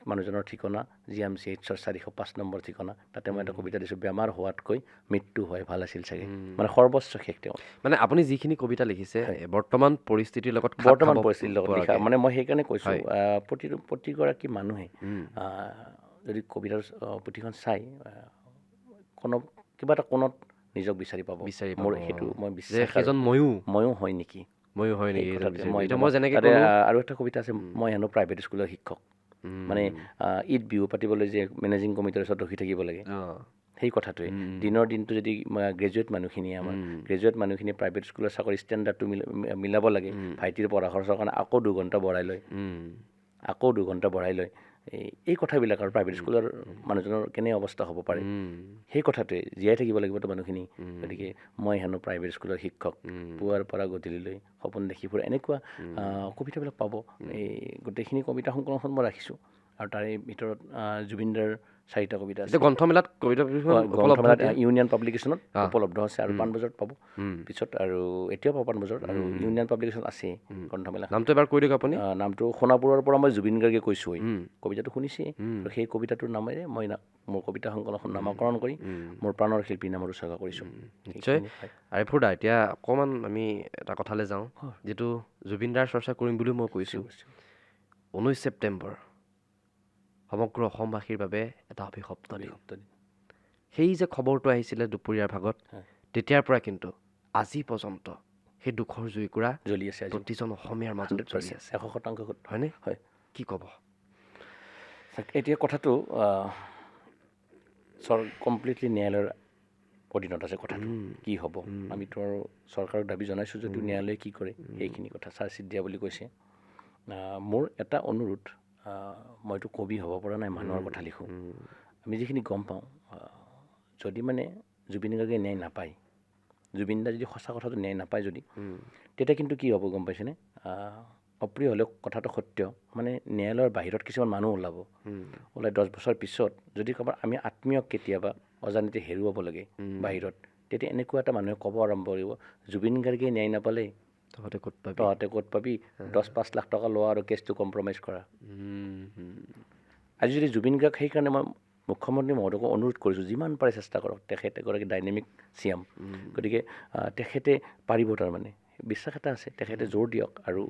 মানুহজনৰ ঠিকনা GMCHৰ 405 নম্বৰ ঠিকনা তাতে মই এটা কবিতা দিছোঁ বেমাৰ হোৱাতকৈ মৃত্যু হয় ভাল আছিল চাগে মানে সৰ্বোচ্চ শেষ তেওঁ মানে আপুনি যিখিনি কবিতা লিখিছে বৰ্তমান পৰিস্থিতিৰ লগত বৰ্তমান পৰিস্থিতিৰ লগত লিখা মানে মই সেইকাৰণে কৈছোঁ প্ৰতিগৰাকী মানুহে যদি কবিতাৰ পুথিখন চাই কিবা এটা কোণত নিজক বিচাৰি পাব মোৰ সেইটো মই বিশ্বাস ময়ো হয় নেকি আৰু এটা কবিতা আছে মই হেনো প্ৰাইভেট স্কুলৰ শিক্ষক মানে ঈদ বিহু পাতিবলৈ যে মেনেজিং কমিটিৰ ওচৰত ৰখি থাকিব লাগে সেই কথাটোৱে দিনৰ দিনটো যদি গ্ৰেজুৱেট মানুহখিনিয়ে আমাৰ গ্ৰেজুৱেট মানুহখিনিয়ে প্ৰাইভেট স্কুলৰ চাকৰি ষ্টেণ্ডাৰ্ডটো মিলাব লাগে ভাইটিৰ পঢ়া খৰচৰ কাৰণে আকৌ 2 ঘণ্টা বঢ়াই লয় এই কথাবিলাক আৰু প্ৰাইভেট স্কুলৰ মানুহজনৰ কেনে অৱস্থা হ'ব পাৰে সেই কথাটোৱে জীয়াই থাকিব লাগিবতো মানুহখিনি গতিকে মই হেনো প্ৰাইভেট স্কুলৰ শিক্ষক পুৱাৰ পৰা গধূলিলৈ সপোন দেখি ফুৰে এনেকুৱা কবিতাবিলাক পাব এই গোটেইখিনি কবিতা সংকলনখন মই ৰাখিছোঁ আৰু তাৰে ভিতৰত জুবিনদাৰ 4টা কবিতা আছে গ্ৰন্থমেলাত ইউনিয়ন পাব্লিকেশ্যনত উপলব্ধ আছে আৰু পাণবজাৰত পাব পিছত আৰু এতিয়াও পাব পাণবজাৰত আৰু ইউনিয়ন পাব্লিকেশ্যন আছে গ্ৰন্থমেলা নামটো এবাৰ কৈ দিয়ক আপুনি নামটো সোণাপুৰৰ পৰা মই জুবিন গাৰ্গে কৈছোঁ কবিতাটো শুনিছে আৰু সেই কবিতাটোৰ নামেৰে মই মোৰ কবিতা সংকলনখন নামাকৰণ কৰি মোৰ প্ৰাণৰ শিল্পী নামৰ উৎসৰ্গা কৰিছোঁ নিশ্চয় আৰিফুৰ দা এতিয়া অকণমান আমি এটা কথালৈ যাওঁ যিটো জুবিনদাৰ চৰ্চা কৰিম বুলিও মই কৈছোঁ 19 ছেপ্টেম্বৰ সমগ্ৰ অসমবাসীৰ বাবে এটা অভিশপ্ত দিন সেই যে খবৰটো আহিছিলে দুপৰীয়াৰ ভাগত তেতিয়াৰ পৰা কিন্তু আজি পৰ্যন্ত সেই দুখৰ জুইকুৰা জ্বলি আছে প্ৰতিজন অসমীয়াৰ মাজত জ্বলি আছে 100% হয়নে হয় কি ক'ব এতিয়া কথাটো কমপ্লিটলি ন্যায়ালয়ৰ অধীনত আছে কথাটো কি হ'ব আমিতো আৰু চৰকাৰক দাবী জনাইছোঁ যদিও ন্যায়ালয়ে কি কৰে সেইখিনি কথা চাৰ্জশ্বিট দিয়া বুলি কৈছে মোৰ এটা অনুৰোধ মইতো কবি হ'ব পৰা নাই মানুহৰ কথা লিখোঁ আমি যিখিনি গম পাওঁ যদি মানে জুবিন গাৰ্গে ন্যায় নাপায় জুবিনদা যদি সঁচা কথাটো ন্যায় নাপায় যদি তেতিয়া কিন্তু কি হ'ব গম পাইছেনে অপ্ৰিয় হ'লেও কথাটো সত্য মানে ন্যায়ালয়ৰ বাহিৰত কিছুমান মানুহ ওলাই 10 বছৰ পিছত যদি কাৰোবাৰ আমি আত্মীয়ক কেতিয়াবা অজানিতে হেৰুৱাব লাগে বাহিৰত তেতিয়া এনেকুৱা এটা মানুহে ক'ব আৰম্ভ কৰিব জুবিন গাৰ্গে ন্যায় নাপালে তহঁতে ক'ত পাবি 10-5 লাখ টকা লোৱা আৰু কেছটো কম্প্ৰমাইজ কৰা আজি যদি জুবিন গাৰ্গ সেইকাৰণে মই মুখ্যমন্ত্ৰী মহোদয়ক অনুৰোধ কৰিছোঁ যিমান পাৰে চেষ্টা কৰক তেখেত এগৰাকী ডাইনেমিক CM গতিকে তেখেতে পাৰিব তাৰমানে বিশ্বাস এটা আছে তেখেতে জোৰ দিয়ক আৰু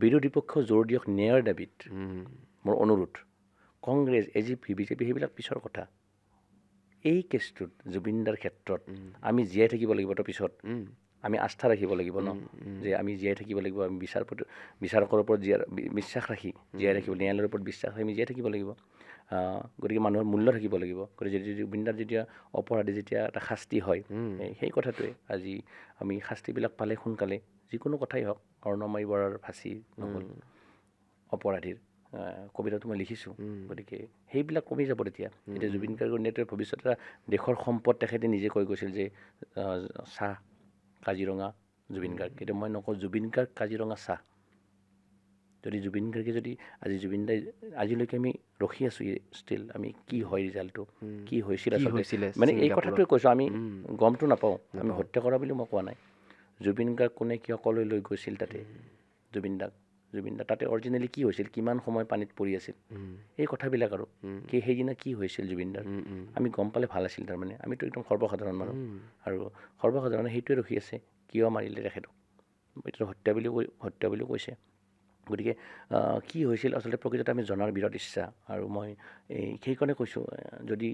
বিৰোধী পক্ষও জোৰ দিয়ক ন্যায়ৰ দাবীত মোৰ অনুৰোধ কংগ্ৰেছ AGP BJP সেইবিলাক পিছৰ কথা এই কেছটোত জুবিনদাৰ ক্ষেত্ৰত আমি জীয়াই থাকিব লাগিব তো পিছত আমি আস্থা ৰাখিব লাগিব ন যে আমি জীয়াই থাকিব লাগিব আমি বিচাৰকৰ ওপৰত বিশ্বাস ৰাখি জীয়াই ৰাখিব ন্যায়ালয়ৰ ওপৰত বিশ্বাস ৰাখি আমি জীয়াই থাকিব লাগিব গতিকে মানুহৰ মূল্য থাকিব লাগিব গতিকে জুবিনদাৰ যেতিয়া অপৰাধী যেতিয়া এটা শাস্তি হয় সেই কথাটোৱে আজি আমি শাস্তিবিলাক পালে সোনকালে যিকোনো কথাই হওক অৰ্ণমাই বৰাৰ ফাঁচি নহ'ল অপৰাধীৰ কবিতাটো মই লিখিছোঁ গতিকে সেইবিলাক কমি যাব তেতিয়া জুবিন গাৰ্গৰ নেতৃত্বৰ ভৱিষ্যতে এটা দেশৰ সম্পদ তেখেতে নিজে কৈ গৈছিল যে চাহ কাজিৰঙা জুবিন গাৰ্গ কিন্তু মই নকওঁ জুবিন গাৰ্গ কাজিৰঙা চাহ যদি জুবিন গাৰ্গে যদি আজি জুবিন দাই আজিলৈকে আমি ৰখি আছোঁ ষ্টিল আমি কি হয় ৰিজাল্টটো কি হৈছিল কি আচলতে হৈছিলে মানে এই ছিংগাপুৰত? কথাটোৱে কৈছোঁ আমি গমটো নাপাওঁ আমি হত্যা কৰা বুলি মই কোৱা নাই জুবিন গাৰ্গ কোনে কিয় কলৈ লৈ গৈছিল তাতে জুবিন দা তাতে অৰিজিনেলি কি হৈছিল কিমান সময় পানীত পৰি আছিল এই কথাবিলাক আৰু কি সেইদিনা কি হৈছিল জুবিনদাৰ আমি গম পালে ভাল আছিল তাৰমানে আমিতো একদম সৰ্বসাধাৰণ মানুহ আৰু সৰ্বসাধাৰণে সেইটোৱে ৰখি আছে কিয় মাৰিলে তেখেতক এইটো হত্যা বুলিও কৈছে গতিকে কি হৈছিল আচলতে প্ৰকৃততে আমি জনাৰ বিৰাট ইচ্ছা আৰু মই সেইকাৰণে কৈছোঁ যদি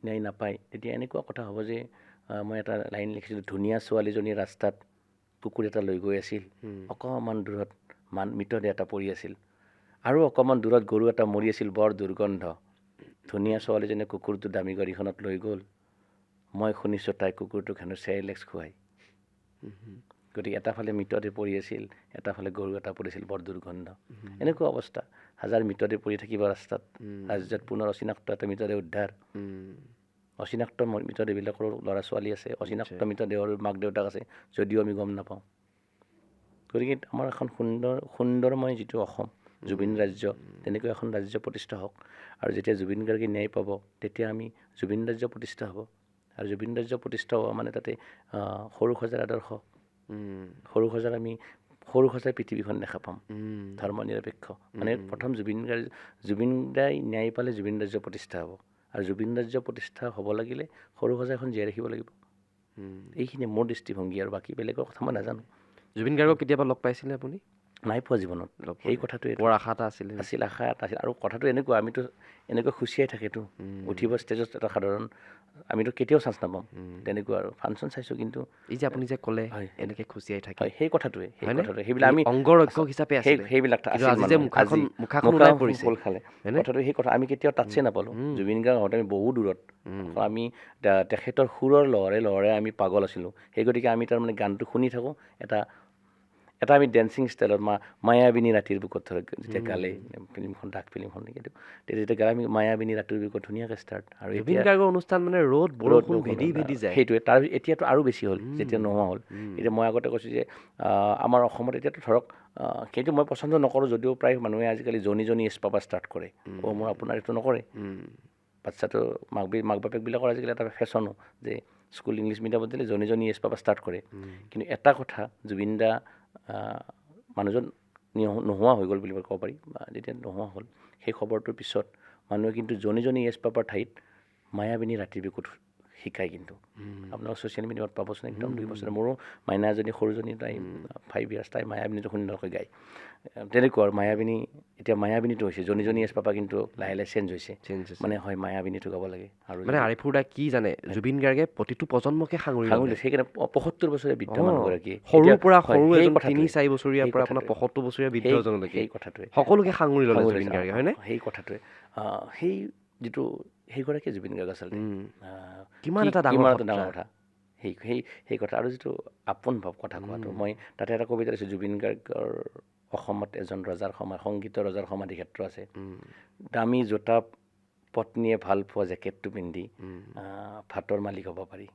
ন্যায় নাপায় তেতিয়া এনেকুৱা কথা হ'ব যে মই এটা লাইন লিখিছিলোঁ ধুনীয়া ছোৱালীজনী ৰাস্তাত কুকুৰ এটা লৈ গৈ আছিল অকণমান দূৰত মৃতদেহ এটা পৰি আছিল আৰু অকণমান দূৰত গৰু এটা মৰি আছিল বৰ দুৰ্গন্ধ ধুনীয়া ছোৱালীজনীয়ে কুকুৰটো দামী গাড়ীখনত লৈ গ'ল মই শুনিছোঁ তাই কুকুৰটোক হেনো চেৰিলেক্স খুৱাই গতিকে এটা ফালে মৃতদেহ পৰি আছিল এটা ফালে গৰু এটা পৰিছিল বৰ দুৰ্গন্ধ এনেকুৱা অৱস্থা হাজাৰ মৃতদেহ পৰি থাকিব ৰাস্তাত ৰাজ্যত পুনৰ অচিনাক্ত এটা মৃতদেহ উদ্ধাৰ অচিনাক্ত মৃতদেহবিলাকৰো ল'ৰা ছোৱালী আছে অচিনাক্ত মৃতদেহৰ মাক দেউতাক আছে যদিও আমি গম নাপাওঁ গতিকে আমাৰ এখন সুন্দৰময় যিটো অসম জুবিন ৰাজ্য তেনেকৈ এখন ৰাজ্য প্ৰতিষ্ঠা হওক আৰু যেতিয়া জুবিন গাৰ্গে ন্যায় পাব তেতিয়া আমি জুবিন ৰাজ্য প্ৰতিষ্ঠা হ'ব আৰু জুবিন ৰাজ্য প্ৰতিষ্ঠা হোৱা মানে তাতে সৰু সজাৰ আদৰ্শ সৰু সজাই পৃথিৱীখন দেখা পাম ধৰ্ম নিৰপেক্ষ মানে প্ৰথম জুবিন দাই ন্যায় পালে জুবিন ৰাজ্য প্ৰতিষ্ঠা হ'ব আৰু জুবিন ৰাজ্য প্ৰতিষ্ঠা হ'ব লাগিলে সৰু সজাইখন জীয়াই ৰাখিব লাগিব এইখিনি মোৰ দৃষ্টিভংগী আৰু বাকী বেলেগৰ কথা মই নাজানো জুবিন গাৰ্গক কেতিয়াবা লগ পাইছিলে আপুনি নাই পোৱা জীৱনত সেই কথাটোৱে বৰ আশা এটা আছিলে আশা এটা আছিল আৰু কথাটো এনেকুৱা আমিতো এনেকৈ খুচিয়াই থাকেতো উঠিব ষ্টেজত এটা সাধাৰণ আমিতো কেতিয়াও চান্স নাপাম তেনেকুৱা আৰু ফাংচন চাইছোঁ কিন্তু এই যে আপুনি যে ক'লে এনেকৈ খুচিয়াই থাকে হয় সেই কথাটোৱে সেইবিলাক আমি অংগৰক্ষক হিচাপে সেইবিলাক মুখাখন ওলাই পৰিছে খোল খালে কথাটো সেই কথা আমি কেতিয়াও টাচে নাপালোঁ জুবিন গাৰ্গ হওঁতে আমি বহু দূৰত আমি তেখেতৰ সুৰৰ লহৰে আমি পাগল আছিলোঁ সেই গতিকে আমি তাৰমানে গানটো শুনি থাকোঁ এটা আমি ডেন্সিং ষ্টাইলত মায়াবিনী ৰাতিৰ বুকত ধৰক যেতিয়া গালে ফিল্মখন ডাক ফিল্মখন তেতিয়া যেতিয়া গালে আমি মায়াবিনী ৰাতিৰ বুকত ধুনীয়াকৈ ষ্টাৰ্ট আৰু জুবিন গাৰ্গৰ অনুষ্ঠান মানে ৰ'দ বৰষুণ ভেদি যায় সেইটোৱে তাৰ এতিয়াতো আৰু বেছি হ'ল যেতিয়া নোহোৱা হ'ল এতিয়া মই আগতে কৈছোঁ যে আমাৰ অসমত এতিয়াতো ধৰক সেইটো মই পচন্দ নকৰোঁ যদিও প্ৰায় মানুহে আজিকালি জনী এছ পাবা ষ্টাৰ্ট কৰে মোৰ আপোনাৰ এইটো নকৰে বাচ্ছাটো মাক বাপেকবিলাকৰ আজিকালি এটা ফেশ্বনো যে স্কুল ইংলিছ মিডিয়ামত দিলে জনী এছ পাবা ষ্টাৰ্ট কৰে কিন্তু এটা কথা জুবিন দা মানুহজন নোহোৱা হৈ গ'ল বুলি ক'ব পাৰি বা যেতিয়া নোহোৱা হ'ল সেই খবৰটোৰ পিছত মানুহে কিন্তু জনী এছ পাপাৰ ঠাইত মায়াবিনী ৰাতিৰ বুকুত শিকায় কিন্তু আপোনালোক ছ'চিয়েল মিডিয়াত পাবচোন একদম 2 বছৰ মোৰো মাইনা এজনী সৰুজনী তাই 5 ইয়াৰ্ছ তাই মায়াবিনীটো সুন্দৰকৈ গায় তেনেকুৱা আৰু এতিয়া মায়াবিনীটো হৈছে জনী এছ পাপা কিন্তু লাহে লাহে চেঞ্জ হৈছে মানে হয় মায়াবিনীটো গাব লাগে আৰু মানে আৰিফুৰ দা কি জানে জুবিন গাৰ্গে প্ৰতিটো প্ৰজন্মকে সাঙুৰি সেইকাৰণে 75 বছৰীয়া বৃদ্ধ মানুহগৰাকী সৰুৰ পৰা সৰু 3-4 বছৰীয়াৰ পৰা আপোনাৰ 75 বছৰীয়া বৃদ্ধজনলৈকে সেই কথাটোৱে সকলোকে সাঙুৰি ল'লে জুবিন গাৰ্গে হয়নে সেই কথাটোৱে সেই যিটো সেইগৰাকী জুবিন গাৰ্গ আচলতে কিমান এটা ডাঙৰ কথা সেই কথা আৰু যিটো আপোন ভাৱ কথা কোৱাটো মই তাতে এটা কবিতা দিছোঁ জুবিন গাৰ্গৰ অসমত এজন সংগীতৰ ৰজাৰ সমাধি ক্ষেত্ৰ আছে দামী জোতা পত্নীয়ে ভাল পোৱা জেকেটটো পিন্ধি ভাতৰ মালিক হ'ব পাৰি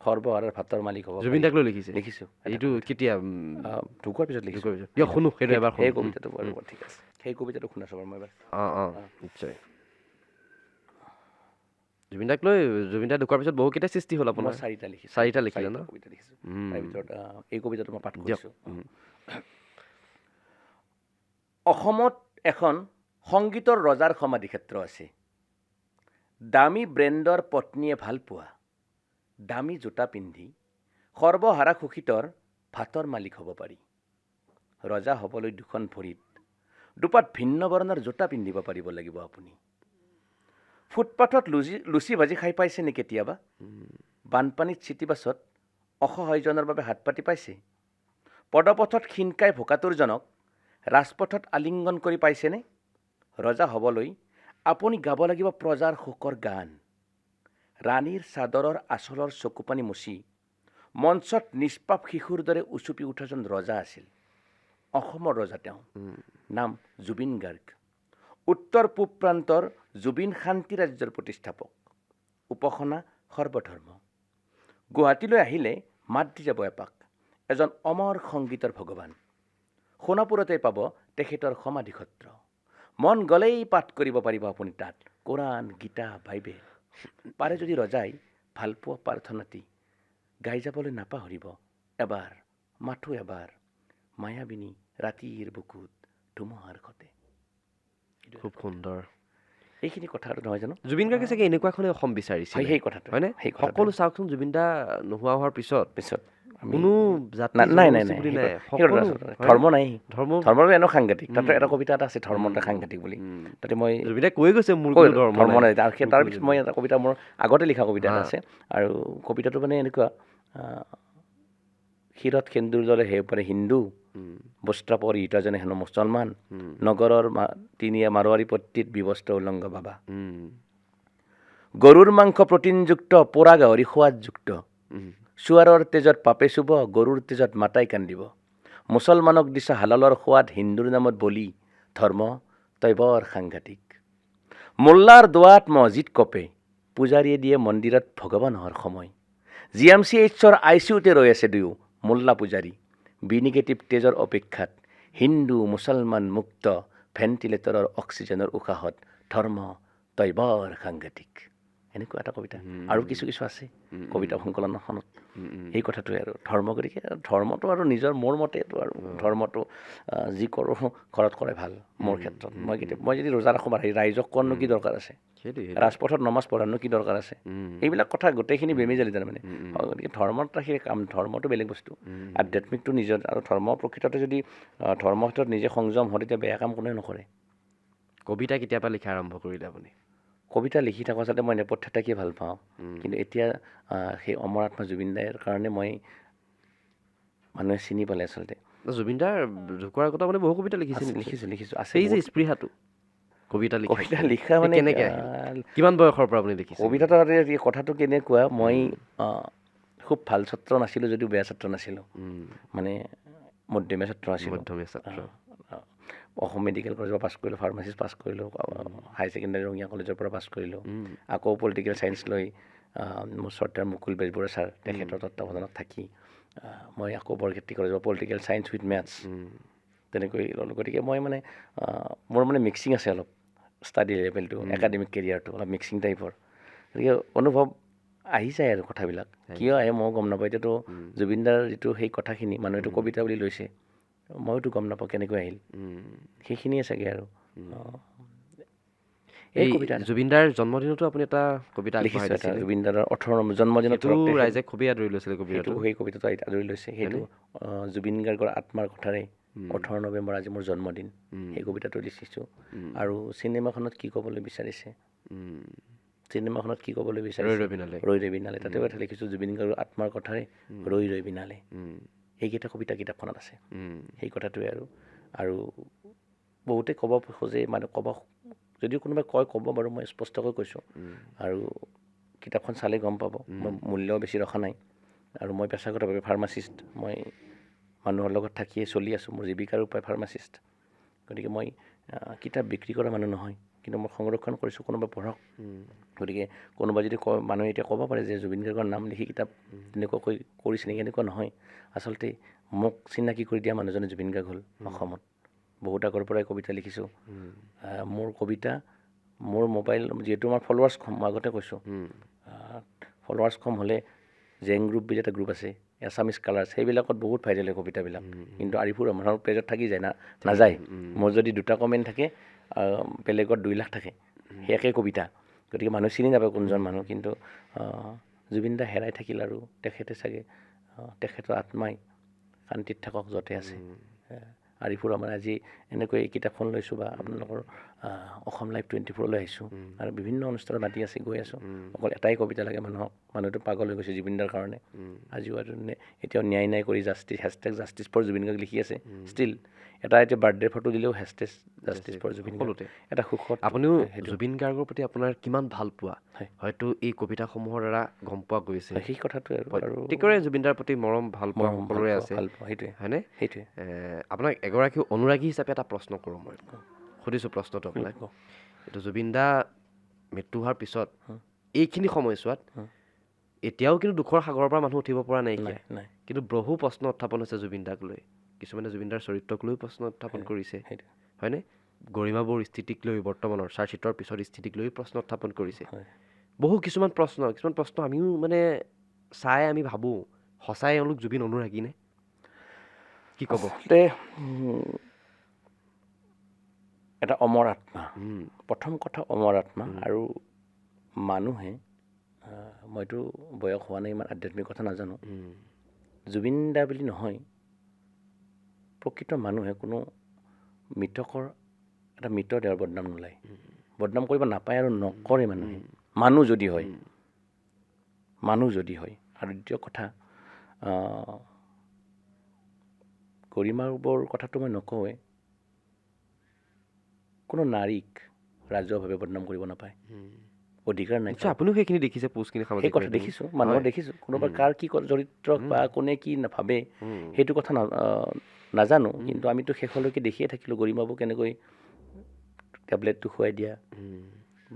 সৰ্বহাৰাৰ ভাতৰ মালিক হ'ব জুবিন দাক লৈ লিখিছোঁ এইটো কেতিয়া ঢুকোৱাৰ পিছত লিখিছোঁ শুনো সেইটো এবাৰ সেই কবিতাটো ঠিক আছে সেই কবিতাটো শুনা চাব মই এবাৰ নিশ্চয় জুবিন দাক ঢুকোৱাৰ পিছত বহুকেইটা সৃষ্টি হ'ল আপোনাৰ 4টা লিখিলে ন কবিতা লিখিছোঁ তাৰ ভিতৰত এই কবিতাটো মই পাঠ কৰিছোঁ অসমত এখন সংগীতৰ ৰজাৰ সমাধি ক্ষেত্ৰ আছে দামী ব্ৰেণ্ডৰ পত্নীয়ে ভাল পোৱা দামী জোতা পিন্ধি সৰ্বহাৰা সুখীতৰ ভাতৰ মালিক হ'ব পাৰি ৰজা হ'বলৈ 2খন ভৰিত দুপাত ভিন্ন বৰ্ণৰ জোতা পিন্ধিব পাৰিব লাগিব আপুনি ফুটপাথত লুচি ভাজি খাই পাইছেনে কেতিয়াবা বানপানীত চিটিবাছত অসহায়জনৰ বাবে হাত পাতি পাইছে পদপথত ক্ষীণকাই ভোকাতুৰজনক ৰাজপথত আলিংগন কৰি পাইছেনে ৰজা হ'বলৈ আপুনি গাব লাগিব প্ৰজাৰ শোকৰ গান ৰাণীৰ চাদৰৰ আঁচলৰ চকুপানী মুচি মঞ্চত নিষ্পাপ শিশুৰ দৰে উচুপি উঠাজন ৰজা আছিল অসমৰ ৰজা তেওঁ নাম জুবিন গাৰ্গ উত্তৰ পূব প্ৰান্তৰ জুবিন শান্তি ৰাজ্যৰ প্ৰতিষ্ঠাপক উপাসনা সৰ্বধৰ্ম গুৱাহাটীলৈ আহিলে মাত দি যাব এপাক এজন অমৰ সংগীতৰ ভগৱান সোণাপুৰতে পাব তেখেতৰ সমাধিক্ষেত্ৰ। মন গ'লেই পাঠ কৰিব পাৰিব আপুনি তাত কোৰাণ, গীতা, বাইবেল। পাৰে যদি ৰজাই ভালপোৱা প্ৰাৰ্থনাটি গাই যাবলৈ নাপাহৰিব এবাৰ, মাথো এবাৰ, মায়াবিনী ৰাতিৰ বুকুত ধুমুহাৰ ঘটে। খুব সুন্দৰ। এইখিনি কথা আৰু নহয় জানো? জুবিন গাৰ্গে চাগে এনেকুৱা এখনে অসম বিচাৰিছিল, সেই কথাটো হয়নে? সেই কথাটো। সকলো চাওকচোন, জুবিন দা নোহোৱা হোৱাৰ পিছত পিছত কোনো জাতি নাই নাই নাই জনগোষ্ঠী বুলি নাই, সেই কথা সকলো, আচলতে। হয়নে? ধৰ্ম নাই, ধৰ্ম ধৰ্মটো এনেও সাংঘাতিক। তাতে এটা কবিতা এটা আছে ধৰ্মতে সাংঘাতিক বুলি। তাতে মই জুবিন দাই কৈ গৈছে মোৰ কোনো ধৰ্ম নাই। মোৰ তাৰপিছত কোনো মই এটা কবিতা মোৰ আগতে লিখা কবিতা এটা হা। আছে, আৰু কবিতাটো মানে এনেকুৱা ক্ষীৰত সেন্দুৰ জলে হে পাৰে হিন্দু, বস্ত্ৰাপৰ ইটাজনে হেনো মুছলমান, নগৰৰ তিনিয়ে মাৰোৱাৰী পট্টিত বিবস্ত্ৰ উলংগ বাবা। গৰুৰ মাংস প্ৰটিনযুক্ত, পোৰা গাহৰি সোৱাদযুক্ত, চুৱাৰৰ তেজত পাপে চুব, গৰুৰ তেজত মাতাই কান্দিব। মুছলমানক দিছা হালালৰ সোৱাদ, হিন্দুৰ নামত বলি, ধৰ্ম তই বৰ সাংঘাতিক। মোল্লাৰ দোৱাত মছজিদ কপে, পূজাৰীয়ে দিয়ে মন্দিৰত ভগৱান হোৱাৰ সময়। GMCHৰ ICUতে ৰৈ আছে দুয়ো, মোল্লা পূজাৰী, বি নিগেটিভ তেজৰ অপেক্ষাত, হিন্দু মুছলমান মুক্ত, ভেণ্টিলেটৰৰ অক্সিজেনৰ উশাহত, ধৰ্ম তই বৰ সাংঘাতিক। এনেকুৱা এটা কবিতা আৰু কিছু কিছু আছে কবিতা সংকলনখনত। সেই কথাটোৱে আৰু ধৰ্ম, গতিকে ধৰ্মটো আৰু নিজৰ মোৰ মতেটো আৰু ধৰ্মটো যি কৰোঁ ঘৰত কৰাই ভাল মোৰ ক্ষেত্ৰত। মই যদি ৰোজা ৰাখোঁ ৰাইজক কোৱাৰনো কি দৰকাৰ আছে, ৰাজপথত নমাজ পঢ়াৰনো কি দৰকাৰ আছে, এইবিলাক কথা গোটেইখিনি বেমেজালি তাৰমানে। গতিকে ধৰ্মত ৰাখি কাম, ধৰ্মটো বেলেগ বস্তু, আধ্যাত্মিকটো নিজৰ। আৰু ধৰ্ম প্ৰকৃততে যদি ধৰ্মৰ ক্ষেত্ৰত নিজে সংযম হয় তেতিয়া বেয়া কাম কোনেও নকৰে। কবিতা কেতিয়াবা লিখা আৰম্ভ কৰিলে আপুনি? কবিতা লিখি থাকোঁ আচলতে মই নেপথ্য থাকি ভাল পাওঁ, কিন্তু এতিয়া সেই অমৰ আত্মা জুবিন দাৰ কাৰণে মই মানুহে চিনি পালে আচলতে। জুবিন দাৰ ঢুকুৱাৰ আগতে আপুনি বহু কবিতা লিখিছে? লিখিছোঁ আছে। এই যে স্পৃহাটো কবিতা লিখা মানে কেনেকৈ, কিমান বয়সৰ পৰা আপুনি লিখিছে কবিতাটো? কথাটো কেনেকুৱা, মই খুব ভাল ছাত্ৰ নাছিলোঁ যদিও বেয়া ছাত্ৰ নাছিলোঁ, মানে মধ্যমীয়া ছাত্ৰ আছিলোঁ। মধ্যমীয়া ছাত্ৰ। অসম মেডিকেল কলেজৰ পৰা পাছ কৰিলোঁ, ফাৰ্মাচিষ্ট পাছ কৰিলোঁ, হাই ছেকেণ্ডেৰী ৰঙিয়া কলেজৰ পৰা পাছ কৰিলোঁ, আকৌ পলিটিকেল ছায়েন্স লৈ মোৰ শ্ৰদ্ধাৰ মুকুল বেজবৰুৱা ছাৰ তেখেতৰ তত্ত্বাৱধানত থাকি মই আকৌ বৰক্ষেত্ৰী কলেজৰ পলিটিকেল ছায়েন্স উইথ মেথছ তেনেকৈ ল'লোঁ। গতিকে মই মানে মোৰ মানে মিক্সিং আছে অলপ, ষ্টাডি লেভেলটো, একাডেমিক কেৰিয়াৰটো অলপ মিক্সিং টাইপৰ। গতিকে অনুভৱ আহি যায় আৰু কথাবিলাক, কিয় আহে ময়ো গম নাপাওঁ। এতিয়াতো জুবিনদাৰ যিটো সেই কথাখিনি মানুহেতো কবিতা বুলি লৈছে, ময়োতো গম নাপাওঁ কেনেকৈ আহিল, সেইখিনিয়ে চাগে আৰু। এই জুবিনদাৰ জন্মদিনতো আপুনি এটা কবিতা লিখিছোঁ, এটা জুবিনদাৰ 18 জন্মদিনত ৰাইজে খুবেই আদৰি লৈছিলে কবিতাটো। সেই কবিতাটো আদৰি লৈছে, সেইটো জুবিন গাৰ্গৰ আত্মাৰ কথাৰে 18 নৱেম্বৰ আজি মোৰ জন্মদিন, সেই কবিতাটো লিখিছোঁ। আৰু চিনেমাখনত কি ক'বলৈ বিচাৰিছে, চিনেমাখনত কি ক'বলৈ বিচাৰিছে, ৰৈ ৰৈ বিনালে, তাতেও এটা লিখিছোঁ জুবিন গাৰ্গৰ আত্মাৰ কথাৰে ৰৈ ৰৈ বিনালে। এইকেইটা কবিতা কিতাপখনত আছে, সেই কথাটোৱে আৰু বহুতে ক'ব খোজে, মানে ক'ব, যদিও কোনোবাই কয় ক'ব বাৰু, মই স্পষ্টকৈ কৈছোঁ। আৰু কিতাপখন চালে গম পাব, মই মূল্যও বেছি ৰখা নাই। আৰু মই পেছাগতভাৱে ফাৰ্মাচিষ্ট, মই মানুহৰ লগত থাকিয়ে চলি আছোঁ, মোৰ জীৱিকাৰ উপায় ফাৰ্মাচিষ্ট। গতিকে মই কিতাপ বিক্ৰী কৰা মানুহ নহয়, কিন্তু মই সংৰক্ষণ কৰিছোঁ, কোনোবাই পঢ়ক। গতিকে কোনোবাই যদি কয়, মানুহে এতিয়া ক'ব পাৰে যে জুবিন গাৰ্গৰ নাম লিখি কিতাপ তেনেকুৱাকৈ কৰিছে নেকি, এনেকুৱা নহয়। আচলতে মোক চিনাকি কৰি দিয়া মানুহজনে জুবিন গাৰ্গ হ'ল অসমত। বহুত আগৰ পৰাই কবিতা লিখিছোঁ, মোৰ কবিতা, মোৰ মোবাইল, যিহেতু আমাৰ ফলোৱাৰ্ছ কম, মই আগতে কৈছোঁ, ফলোৱাৰ্ছ কম হ'লে জেং গ্ৰুপ বুলি এটা গ্ৰুপ আছে, এছামিছ কালাৰ্ছ, সেইবিলাকত বহুত ভাইৰেল হয় কবিতাবিলাক, কিন্তু আৰিফুৰ ৰহমানৰ পেজত থাকি যায় নাযায়। মোৰ যদি 2টা কমেণ্ট থাকে, বেলেগত 2 লাখ থাকে, সেই একেই কবিতা। গতিকে মানুহে চিনি নাপায় কোনজন মানুহ, কিন্তু জুবিন দা হেৰাই থাকিল, আৰু তেখেতে চাগে তেখেতৰ আত্মাই শান্তিত থাকক য'তে আছে। আৰিফুৰ ৰহমান আজি এনেকৈ এই কিতাপখন লৈছোঁ, বা আপোনালোকৰ অসম লাইভ 24লৈ আহিছোঁ, আৰু বিভিন্ন অনুষ্ঠানত মাতি আছে, গৈ আছোঁ। অকল এটাই কবিতা লাগে মানুহক, মানুহটো পাগল হৈ গৈছে জুবিনদাৰ কাৰণে। আজিও এতিয়াও ন্যায় নাই কৰি justice, #justice for Zubeen Garg লিখি আছে ষ্টিল। এটা এতিয়া বাৰ্থডে ফটো দিলেও #জাষ্টিছ ফৰ জুবিন গাৰ্গ, এটা সুখত। আপুনিও জুবিন গাৰ্গৰ প্ৰতি আপোনাৰ কিমান ভাল পোৱা হয়তো এই কবিতাসমূহৰ দ্বাৰা গম পোৱা গৈছে। সেই কথাটোৱে আৰু প্ৰত্যেকৰে জুবিনদাৰ প্ৰতি মৰম ভাল পোৱা সকলোৰে আছে, সেইটোৱে, হয়নে? সেইটোৱে। আপোনাক এগৰাকী অনুৰাগী হিচাপে এটা প্ৰশ্ন কৰোঁ, মই সুধিছোঁ প্ৰশ্নটো আপোনাক। এইটো জুবিন দা মৃত্যু হোৱাৰ পিছত এইখিনি সময়ছোৱাত এতিয়াও কিন্তু দুখৰ সাগৰৰ পৰা মানুহ উঠিব পৰা নাইকিয়া, কিন্তু বহু প্ৰশ্ন উত্থাপন হৈছে জুবিন দাক লৈ। কিছুমানে জুবিনদাৰ চৰিত্ৰক লৈ প্ৰশ্ন উত্থাপন কৰিছে সেইটো হয়নে গৰিমা বৌৰ স্থিতিক লৈ বৰ্তমানৰ চাৰ্জশ্বিটৰ পিছৰ স্থিতিক লৈ প্ৰশ্ন উত্থাপন কৰিছে হয় কিছুমান প্ৰশ্ন আমিও মানে চাই আমি ভাবোঁ সঁচাই এওঁলোক জুবিন অনুৰাগী নে কি ক'ব আচলতে এটা অমৰ আত্মা প্ৰথম কথা অমৰ আত্মা আৰু মানুহে মইতো বয়স হোৱা নাই ইমান আধ্যাত্মিক কথা নাজানো জুবিন দা বুলি নহয় প্ৰকৃত মানুহে কোনো মৃতকৰ এটা মৃতদেহৰ বদনাম নোলায় বদনাম কৰিব নাপায় আৰু নকৰে মানুহে মানুহ যদি হয় আৰু দ্বিতীয় কথা গৰিমা বৌৰ কথাটো মই নকওঁৱে কোনো নাৰীক ৰাজহুৱাভাৱে বদনাম কৰিব নাপায় অধিকাৰ নাই আপুনিও সেইখিনি দেখিছে পোষ্টখিনি সেই কথা দেখিছোঁ মানুহৰ দেখিছোঁ কোনোবা কাৰ কি চৰিত্ৰ বা কোনে কি নাভাবে সেইটো কথা নাজানো কিন্তু আমিতো শেষলৈকে দেখিয়ে থাকিলোঁ গৰিমা বৌ কেনেকৈ টেবলেটটো খুৱাই দিয়া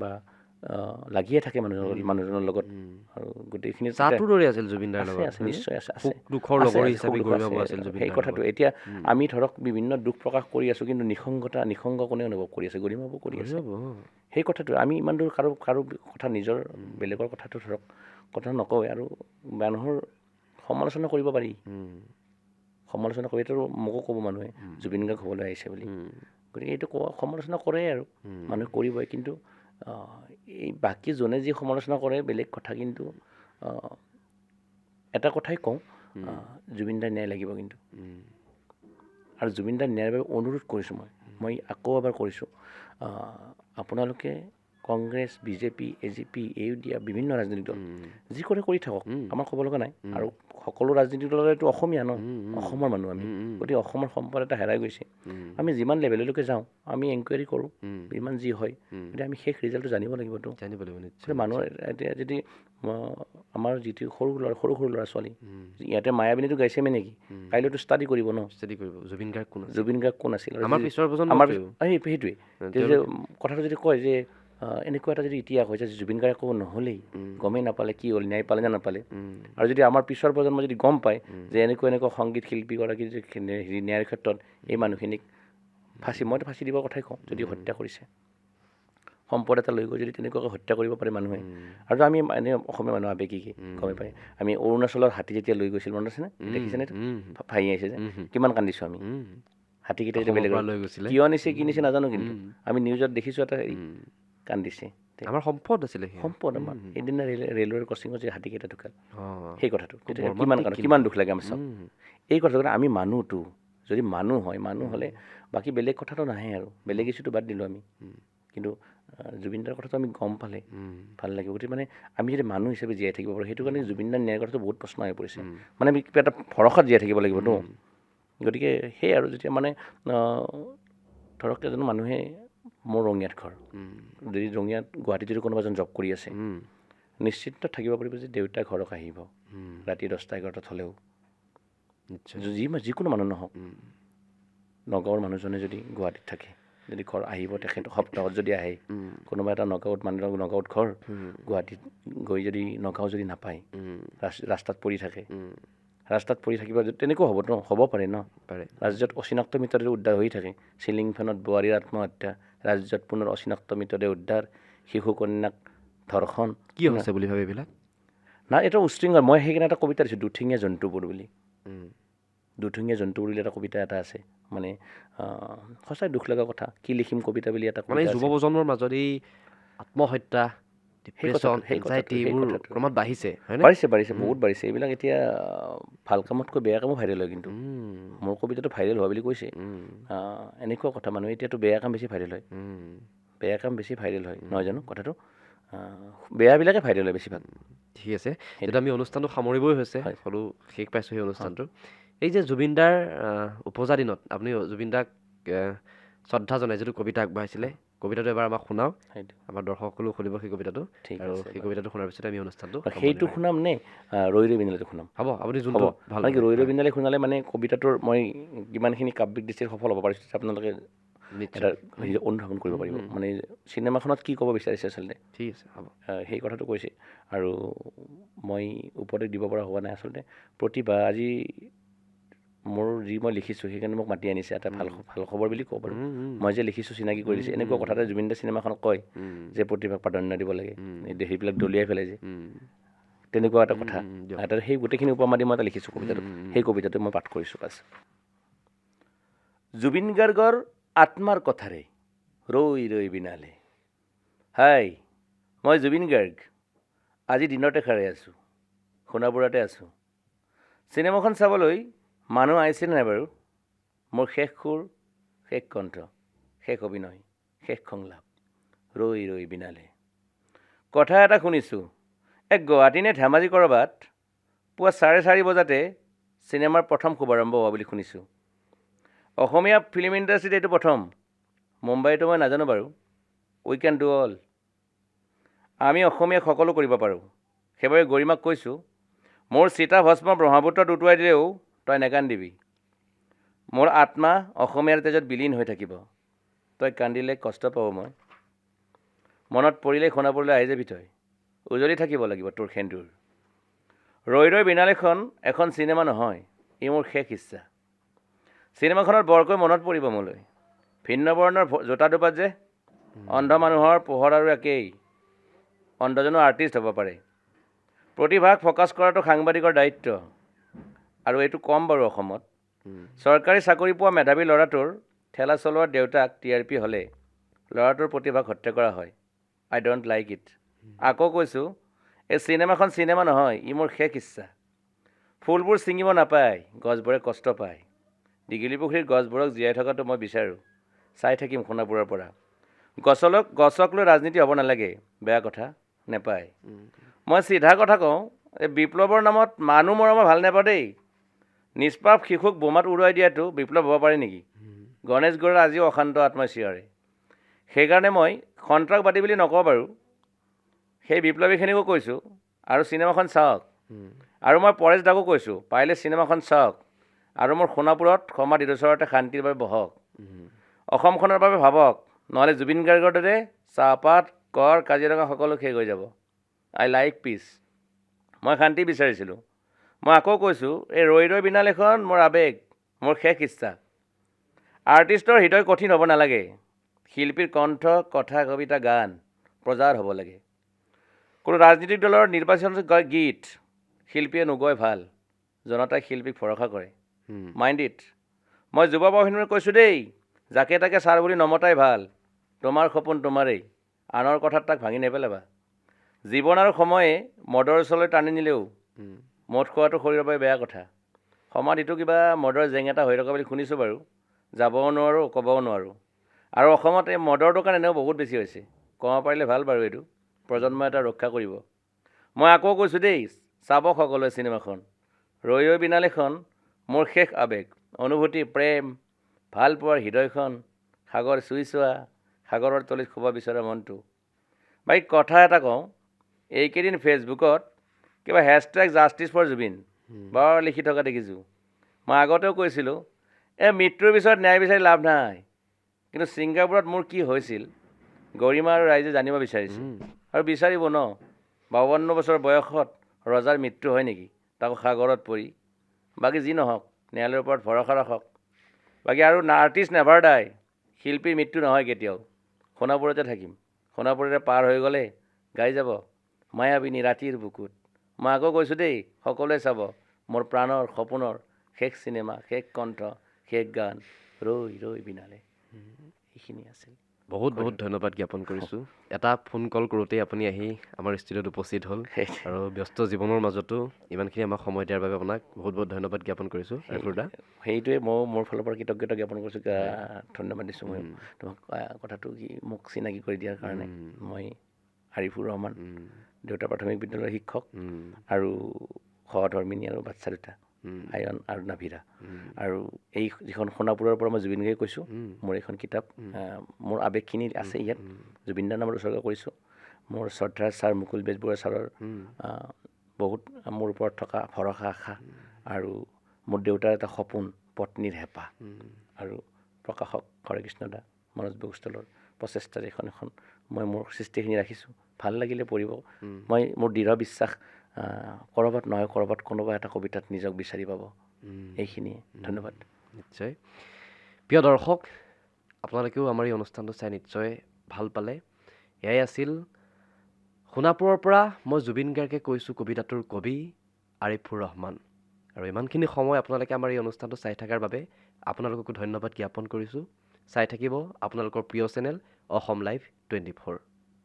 বা লাগিয়ে থাকে মানুহজনৰ লগত আৰু গোটেইখিনি দৰে আছিল জুবিনদাৰ লগত আছে নিশ্চয় আছে দুখৰ লগৰী হিচাপে গৰিমা বৌ আছিল সেই কথাটো এতিয়া আমি ধৰক বিভিন্ন দুখ প্ৰকাশ কৰি আছোঁ কিন্তু নিসংগ কোনে অনুভৱ কৰি আছে গৰিমা বৌ কৰি আছে সেই কথাটো আমি ইমান দূৰ কাৰো কথা নিজৰ বেলেগৰ কথাটো ধৰক কথা নকওঁৱে আৰু মানুহৰ সমালোচনা কৰিব পাৰি সমালোচনা কৰি এইটো মোকো ক'ব মানুহে জুবিন গাৰ্গ হ'বলৈ আহিছে বুলি গতিকে এইটো সমালোচনা কৰে আৰু মানুহে কৰিবই কিন্তু এই বাকী যোনে যি সমালোচনা কৰে বেলেগ কথা কিন্তু এটা কথাই কওঁ জুবিন দাৰ ন্যায় লাগিব কিন্তু আৰু জুবিন দাৰ ন্যায়ৰ বাবে অনুৰোধ কৰিছোঁ মই আকৌ এবাৰ কৰিছোঁ আপোনালোকে কংগ্ৰেছ বিজেপি AGP এই দিয়া বিভিন্ন ৰাজনৈতিক দল যি কৰে কৰি থাকক আমাৰ ক'ব লগা নাই আৰু সকলো ৰাজনৈতিক দলেতো অসমীয়া ন অসমৰ মানুহ আমি গতিকে অসমৰ সম্পদ এটা হেৰাই গৈছে আমি যিমান লেভেললৈকে যাওঁ আমি এনকুৱাৰী কৰোঁ যিমান যি হয় গতিকে আমি শেষ ৰিজাল্টটো জানিব লাগিবতো মানুহৰ এতিয়া যদি আমাৰ যিটো সৰু ল'ৰা ছোৱালী ইয়াতে মায়াবিনীটো গাইছে নেকি কাইলৈতো ষ্টাডি কৰিব ন জুবিন গাৰ্গ কোন আছিল আমাৰ সেইটোৱে কথাটো যদি কয় যে এনেকুৱা এটা যদি ইতিহাস হৈছে জুবিন গাৰ্গ একো নহ'লেই গমেই নাপালে কি হ'ল ন্যায় পালে নে নাপালে আৰু যদি আমাৰ পিছৰ প্ৰজন্ম যদি গম পায় যে এনেকুৱা সংগীত শিল্পীগৰাকী যে ন্যায়ৰ ক্ষেত্ৰত এই মানুহখিনিক মইতো ফাঁচি দিবৰ কথাই কওঁ যদি হত্যা কৰিছে সম্পদ এটা লৈ গৈ যদি তেনেকুৱাকৈ হত্যা কৰিব পাৰে মানুহে আৰু আমি এনেই অসমীয়া মানুহ আৱেগিকী গমে পায় আমি অৰুণাচলৰ হাতী যেতিয়া লৈ গৈছিল মনত আছেনে দেখিছেনে ভাঙি আহিছে যে কিমান কান্দিছোঁ আমি হাতীকেইটা যেতিয়া বেলেগ লৈ গৈছিলে কিয় নিছে কি নিছে নাজানো কিন্তু আমি নিউজত দেখিছোঁ এটা কান্দিছে আমাৰ সম্পদ আছিলে সম্পদ আমাৰ সেইদিনা ৰেলৱেৰ ক্ৰচিঙত যে হাতীকেইটা ঢুকাল সেই কথাটো কিমান দুখ লাগে আমাৰ চাওক এই কথাটো আমি মানুহটো যদি মানুহ হ'লে বাকী বেলেগ কথাটো নাহে আৰু বেলেগ ইছ্যুটো বাদ দিলোঁ আমি কিন্তু জুবিন দাৰ কথাটো আমি গম পালে ভাল লাগিব গতিকে মানে আমি যদি মানুহ হিচাপে জীয়াই থাকিব পাৰোঁ সেইটো কাৰণে জুবিন দাৰ ন্যায়ৰ কথাটো বহুত প্ৰশ্ন হৈ পৰিছে মানে আমি কিবা এটা ভৰসাত জীয়াই থাকিব লাগিবতো গতিকে সেই আৰু যেতিয়া মানে ধৰক এজন মানুহে মোৰ ৰঙিয়াত ঘৰ যদি ৰঙিয়াত গুৱাহাটীত যদি কোনোবা এজন জব কৰি আছে নিশ্চিত থাকিব পাৰিব যে দেউতা ঘৰক আহিব ৰাতি 10টা 11টাত হ'লেও যিকোনো মানুহ নহওক নগাঁৱৰ মানুহজনে যদি গুৱাহাটীত থাকে যদি ঘৰ আহিব তেখেত সপ্তাহত যদি আহে কোনোবা এটা নগাঁৱত ঘৰ গুৱাহাটীত গৈ যদি নগাঁও যদি নাপায় ৰাস্তাত পৰি থাকিব তেনেকুৱা হ'ব পাৰে ন ৰাজ্যত অচিনাক্ত মৃতদেহ উদ্ধাৰ হৈ থাকে চিলিং ফেনত বোৱাৰীৰ আত্মহত্যা ৰাজ্যত পুনৰ অচিনাক্ত মৃতদেহ উদ্ধাৰ শিশু কন্যাক ধৰ্ষণ কি হৈছে বুলি ভাবে এইবিলাক না এটা উশৃংখল মই সেইকাৰণে এটা কবিতা দিছোঁ দুঠিঙীয়া জন্তুবোৰ বুলি দুঠিঙীয়া জন্তুবোৰ বুলি এটা কবিতা এটা আছে মানে সঁচাই দুখ লগা কথা কি লিখিম কবিতা বুলি এটা মানে যুৱ প্ৰজন্মৰ মাজত এই আত্মহত্যা ক্ৰমাৎ বাঢ়িছে বহুত বাঢ়িছে এইবিলাক এতিয়া ভাল কামতকৈ বেয়া কামো ভাইৰেল হয় কিন্তু মোৰ কবিতাটো ভাইৰেল হোৱা বুলি কৈছে এনেকুৱা কথা মানুহে এতিয়াতো বেয়া কাম বেছি ভাইৰেল হয় নহয় জানো কথাটো বেয়াবিলাকে ভাইৰেল হয় বেছিভাগ ঠিক আছে এতিয়া আমি অনুষ্ঠানটো সামৰিবই হৈছে সকলো শেষ পাইছোঁ সেই অনুষ্ঠানটো এই যে জুবিনদাৰ উপজা দিনত আপুনি জুবিনদাক শ্ৰদ্ধা জনাই যিটো কবিতা আগবঢ়াইছিলে কবিতাটো এবাৰ আমাক শুনাওক আমাৰ দৰ্শকসকলেও শুনিব সেই কবিতাটো আৰু সেই কবিতাটো শুনাৰ পিছতে আমি অনুষ্ঠানটো সেইটো শুনাম নে ৰৈ ৰৈ বিনালেটো শুনাম হ'ব আপুনি যোনটো ভাল লাগে ৰৈ ৰৈ বিনালে শুনালে মানে কবিতাটোৰ মই কিমানখিনি কাব্যিক দৃষ্টিত সফল হ'ব পাৰিছোঁ আপোনালোকে এটা অনুধাৱন কৰিব পাৰিব মানে চিনেমাখনত কি ক'ব বিচাৰিছে আচলতে ঠিক আছে হ'ব সেই কথাটো কৈছে আৰু মই উপদেশ দিব পৰা হোৱা নাই আচলতে প্ৰতিভা আজি মোৰ যি মই লিখিছোঁ সেইকাৰণে মোক মাতি আনিছে এটা ভাল ভাল খবৰ বুলি ক'ব পাৰোঁ মই যে লিখিছোঁ চিনাকি কৰি দিছোঁ এনেকুৱা কথা এটা জুবিন দাৰ চিনেমাখনত কয় যে প্ৰতিভাক প্ৰাধান্য দিব লাগে সেইবিলাক দলিয়াই পেলাই যে তেনেকুৱা এটা কথা এটা সেই গোটেইখিনি উপমা দি মই এটা লিখিছোঁ কবিতাটো সেই কবিতাটো মই পাঠ কৰিছোঁ বাছ জুবিন গাৰ্গৰ আত্মাৰ কথাৰে ৰৈ ৰৈ বিনালে হাই মই জুবিন গাৰ্গ আজি দিনতে সাৰে আছোঁ সোণাপুৰতে আছোঁ চিনেমাখন চাবলৈ মানুহ আহিছিল নাই বাৰু মোৰ শেষ সুৰ শেষ কণ্ঠ শেষ অভিনয় শেষ সংলাপ ৰৈ ৰৈ বিনালে কথা এটা শুনিছোঁ গুৱাহাটী নে ধেমাজি ক'ৰবাত পুৱা 4:30 বজাতে চিনেমাৰ প্ৰথম শুভাৰম্ভ হোৱা বুলি শুনিছোঁ অসমীয়া ফিল্ম ইণ্ডাষ্ট্ৰীত এইটো প্ৰথম মুম্বাইতো মই নাজানো বাৰু উই কেন ডু অল আমি অসমীয়া সকলো কৰিব পাৰোঁ সেইবাবে গৰিমাক কৈছোঁ মোৰ চিতা ভস্ম ব্ৰহ্মপুত্ৰত উটুৱাই দিলেও তই নেকান্দিবি মোৰ আত্মা অসমীয়াৰ তেজত বিলীন হৈ থাকিব তই কান্দিলে কষ্ট পাব মই মনত পৰিলে সোণাপুৰলৈ আহি যাবি তই উজলি থাকিব লাগিব তোৰ সেন্দুৰ ৰৈ ৰৈ বিনালেখন এখন চিনেমা নহয় ই মোৰ শেষ ইচ্ছা চিনেমাখনত বৰকৈ মনত পৰিব মোলৈ ভিন্ন বৰ্ণৰ জোতা দুপাত যে অন্ধ মানুহৰ পোহৰ আৰু একেই অন্ধজনো আৰ্টিষ্ট হ'ব পাৰে প্ৰতিভাক ফ'কাছ কৰাটো সাংবাদিকৰ দায়িত্ব আৰু এইটো কম বাৰু অসমত চৰকাৰী চাকৰি পোৱা মেধাৱী ল'ৰাটোৰ ঠেলা চলোৱা দেউতাক TRP হ'লে ল'ৰাটোৰ প্ৰতিভাক হত্যা কৰা হয় আই ডণ্ট লাইক ইট আকৌ কৈছোঁ এই চিনেমাখন চিনেমা নহয় ই মোৰ শেষ ইচ্ছা ফুলবোৰ ছিঙিব নাপায় গছবোৰে কষ্ট পায় দীঘলী পুখুৰীৰ গছবোৰক জীয়াই থকাটো মই বিচাৰোঁ চাই থাকিম সোণাপুৰৰ পৰা গছক লৈ ৰাজনীতি হ'ব নালাগে বেয়া কথা নেপায় মই চিধা কথা কওঁ এই বিপ্লৱৰ নামত মানুহ মৰমৰ ভাল নাপাওঁ দেই নিষ্পাপ শিশুক বোমাত উৰুৱাই দিয়াটো বিপ্লৱ হ'ব পাৰে নেকি গণেশ গড়ৰ আজিও অশান্ত আত্মাই চিঞৰে সেইকাৰণে মই সন্ত্ৰাসবাদী বুলি নকওঁ বাৰু সেই বিপ্লৱীখিনিকো কৈছোঁ আৰু চিনেমাখন চাওক আৰু মই পৰেশ দাকো কৈছোঁ পাৰিলে চিনেমাখন চাওক আৰু মোৰ সোণাপুৰত সমাধিৰ ওচৰতে শান্তিৰ বাবে বহক অসমখনৰ বাবে ভাবক নহ'লে জুবিন গাৰ্গৰ দৰে চাহপাত গড় কাজিৰঙা সকলো শেষ হৈ যাব আই লাইক পিচ মই শান্তি বিচাৰিছিলোঁ মই আকৌ কৈছোঁ এই ৰৈ ৰৈ বিনালেখন মোৰ আৱেগ মোৰ শেষ ইচ্ছা আৰ্টিষ্টৰ হৃদয় কঠিন হ'ব নালাগে শিল্পীৰ কণ্ঠ কথা কবিতা গান প্ৰজাৰ হ'ব লাগে কোনো ৰাজনীতিক দলৰ নিৰ্বাচন গীত শিল্পীয়ে নোগোৱাই ভাল জনতাই শিল্পীক ভৰসা কৰে মাইণ্ড ইট মই যুৱ বাহিনীলৈ কৈছোঁ দেই যাকে তাকে ছাৰ বুলি নমতাই ভাল তোমাৰ সপোন তোমাৰেই আনৰ কথাত তাক ভাঙি নেপেলাবা জীৱন আৰু সময়ে মদৰ ওচৰলৈ টানি নিলেও মদ খোৱাটো শৰীৰৰ বাবে বেয়া কথা সমাধিটো কিবা মদৰ জেং এটা হৈ থকা বুলি শুনিছোঁ বাৰু যাবও নোৱাৰোঁ ক'বও নোৱাৰোঁ আৰু অসমত এই মদৰ দোকান এনেও বহুত বেছি হৈছে কমাব পাৰিলে ভাল বাৰু এইটো প্ৰজন্ম এটা ৰক্ষা কৰিব মই আকৌ কৈছোঁ দেই চাব সকলোৱে চিনেমাখন ৰৈ ৰৈ বিনালেখন মোৰ শেষ আৱেগ অনুভূতি প্ৰেম ভাল পোৱাৰ হৃদয়খন সাগৰ চুই চোৱা সাগৰৰ তলিত শুব বিচৰা মনটো বাকী কথা এটা কওঁ এইকেইদিন ফেচবুকত কিবা হেছটেগ জাষ্টিছ ফৰ জুবিন বৰ লিখি থকা দেখিছোঁ মই আগতেও কৈছিলোঁ এই মৃত্যুৰ পিছত ন্যায় বিচাৰি লাভ নাই কিন্তু ছিংগাপুৰত মোৰ কি হৈছিল গৰিমা আৰু ৰাইজে জানিব বিচাৰিছে আৰু বিচাৰিব ন 52 বছৰ বয়সত ৰজাৰ মৃত্যু হয় নেকি তাকো সাগৰত পৰি বাকী যি নহওক ন্যায়ালয়ৰ ওপৰত ভৰসা ৰাখক বাকী আৰু আৰ্টিষ্ট নেভাৰ ডাই শিল্পীৰ মৃত্যু নহয় কেতিয়াও সোণাপুৰতে থাকিম সোণাপুৰতে পাৰ হৈ গ'লে গাই যাব মায়াবিনী ৰাতিৰ বুকুত মই আকৌ কৈছোঁ দেই সকলোৱে চাব মোৰ প্ৰাণৰ সপোনৰ শেষ চিনেমা শেষ কণ্ঠ শেষ গান ৰৈ ৰৈ বিনালে এইখিনি আছিল বহুত বহুত ধন্যবাদ জ্ঞাপন কৰিছোঁ এটা ফোন কল কৰোঁতেই আপুনি আহি আমাৰ ষ্টুডিঅ'ত উপস্থিত হ'ল আৰু ব্যস্ত জীৱনৰ মাজতো ইমানখিনি আমাক সময় দিয়াৰ বাবে আপোনাক বহুত বহুত ধন্যবাদ জ্ঞাপন কৰিছোঁ ৰাইফুলদা সেইটোৱে মই মোৰ ফালৰ পৰা কৃতজ্ঞতা জ্ঞাপন কৰিছোঁ ধন্যবাদ দিছোঁ মই তোমাক কথাটো কি মোক চিনাকি কৰি দিয়াৰ কাৰণে মই আৰিফুৰ ৰহমান দেউতা প্ৰাথমিক বিদ্যালয়ৰ শিক্ষক আৰু সহধৰ্মিনী আৰু বাচ্ছা দুটা আয়ন আৰু নাভিৰা আৰু এই যিখন সোণাপুৰৰ পৰা মই জুবিন গাৰ্গে কৈছোঁ মোৰ এইখন কিতাপ মোৰ আৱেগখিনি আছে ইয়াত জুবিন দাৰ নামত উৎসৰ্গ কৰিছোঁ মোৰ শ্ৰদ্ধাৰ ছাৰ মুকুল বেজবৰুৱা ছাৰৰ বহুত মোৰ ওপৰত থকা ভৰসা আশা আৰু মোৰ দেউতাৰ এটা সপোন পত্নীৰ হেঁপাহ আৰু প্ৰকাশক হৰেকৃষ্ণ দা মনোজ বগস্থলৰ প্ৰচেষ্টাৰে এখন মই মোৰ সৃষ্টিখিনি ৰাখিছোঁ ভাল লাগিলে পঢ়িব মই মোৰ দৃঢ় বিশ্বাস ক'ৰবাত নহয় ক'ৰবাত কোনোবা এটা কবিতাত নিজক বিচাৰি পাব এইখিনিয়ে ধন্যবাদ নিশ্চয় প্ৰিয় দৰ্শক আপোনালোকেও আমাৰ এই অনুষ্ঠানটো চাই নিশ্চয় ভাল পালে এয়াই আছিল সোণাপুৰৰ পৰা মই জুবিন গাৰ্গে কৈছোঁ কবিতাটোৰ কবি আৰিফুৰ ৰহমান আৰু ইমানখিনি সময় আপোনালোকে আমাৰ এই অনুষ্ঠানটো চাই থকাৰ বাবে আপোনালোককো ধন্যবাদ জ্ঞাপন কৰিছোঁ চাই থাকিব আপোনালোকৰ প্ৰিয় চেনেল অসম লাইভ 24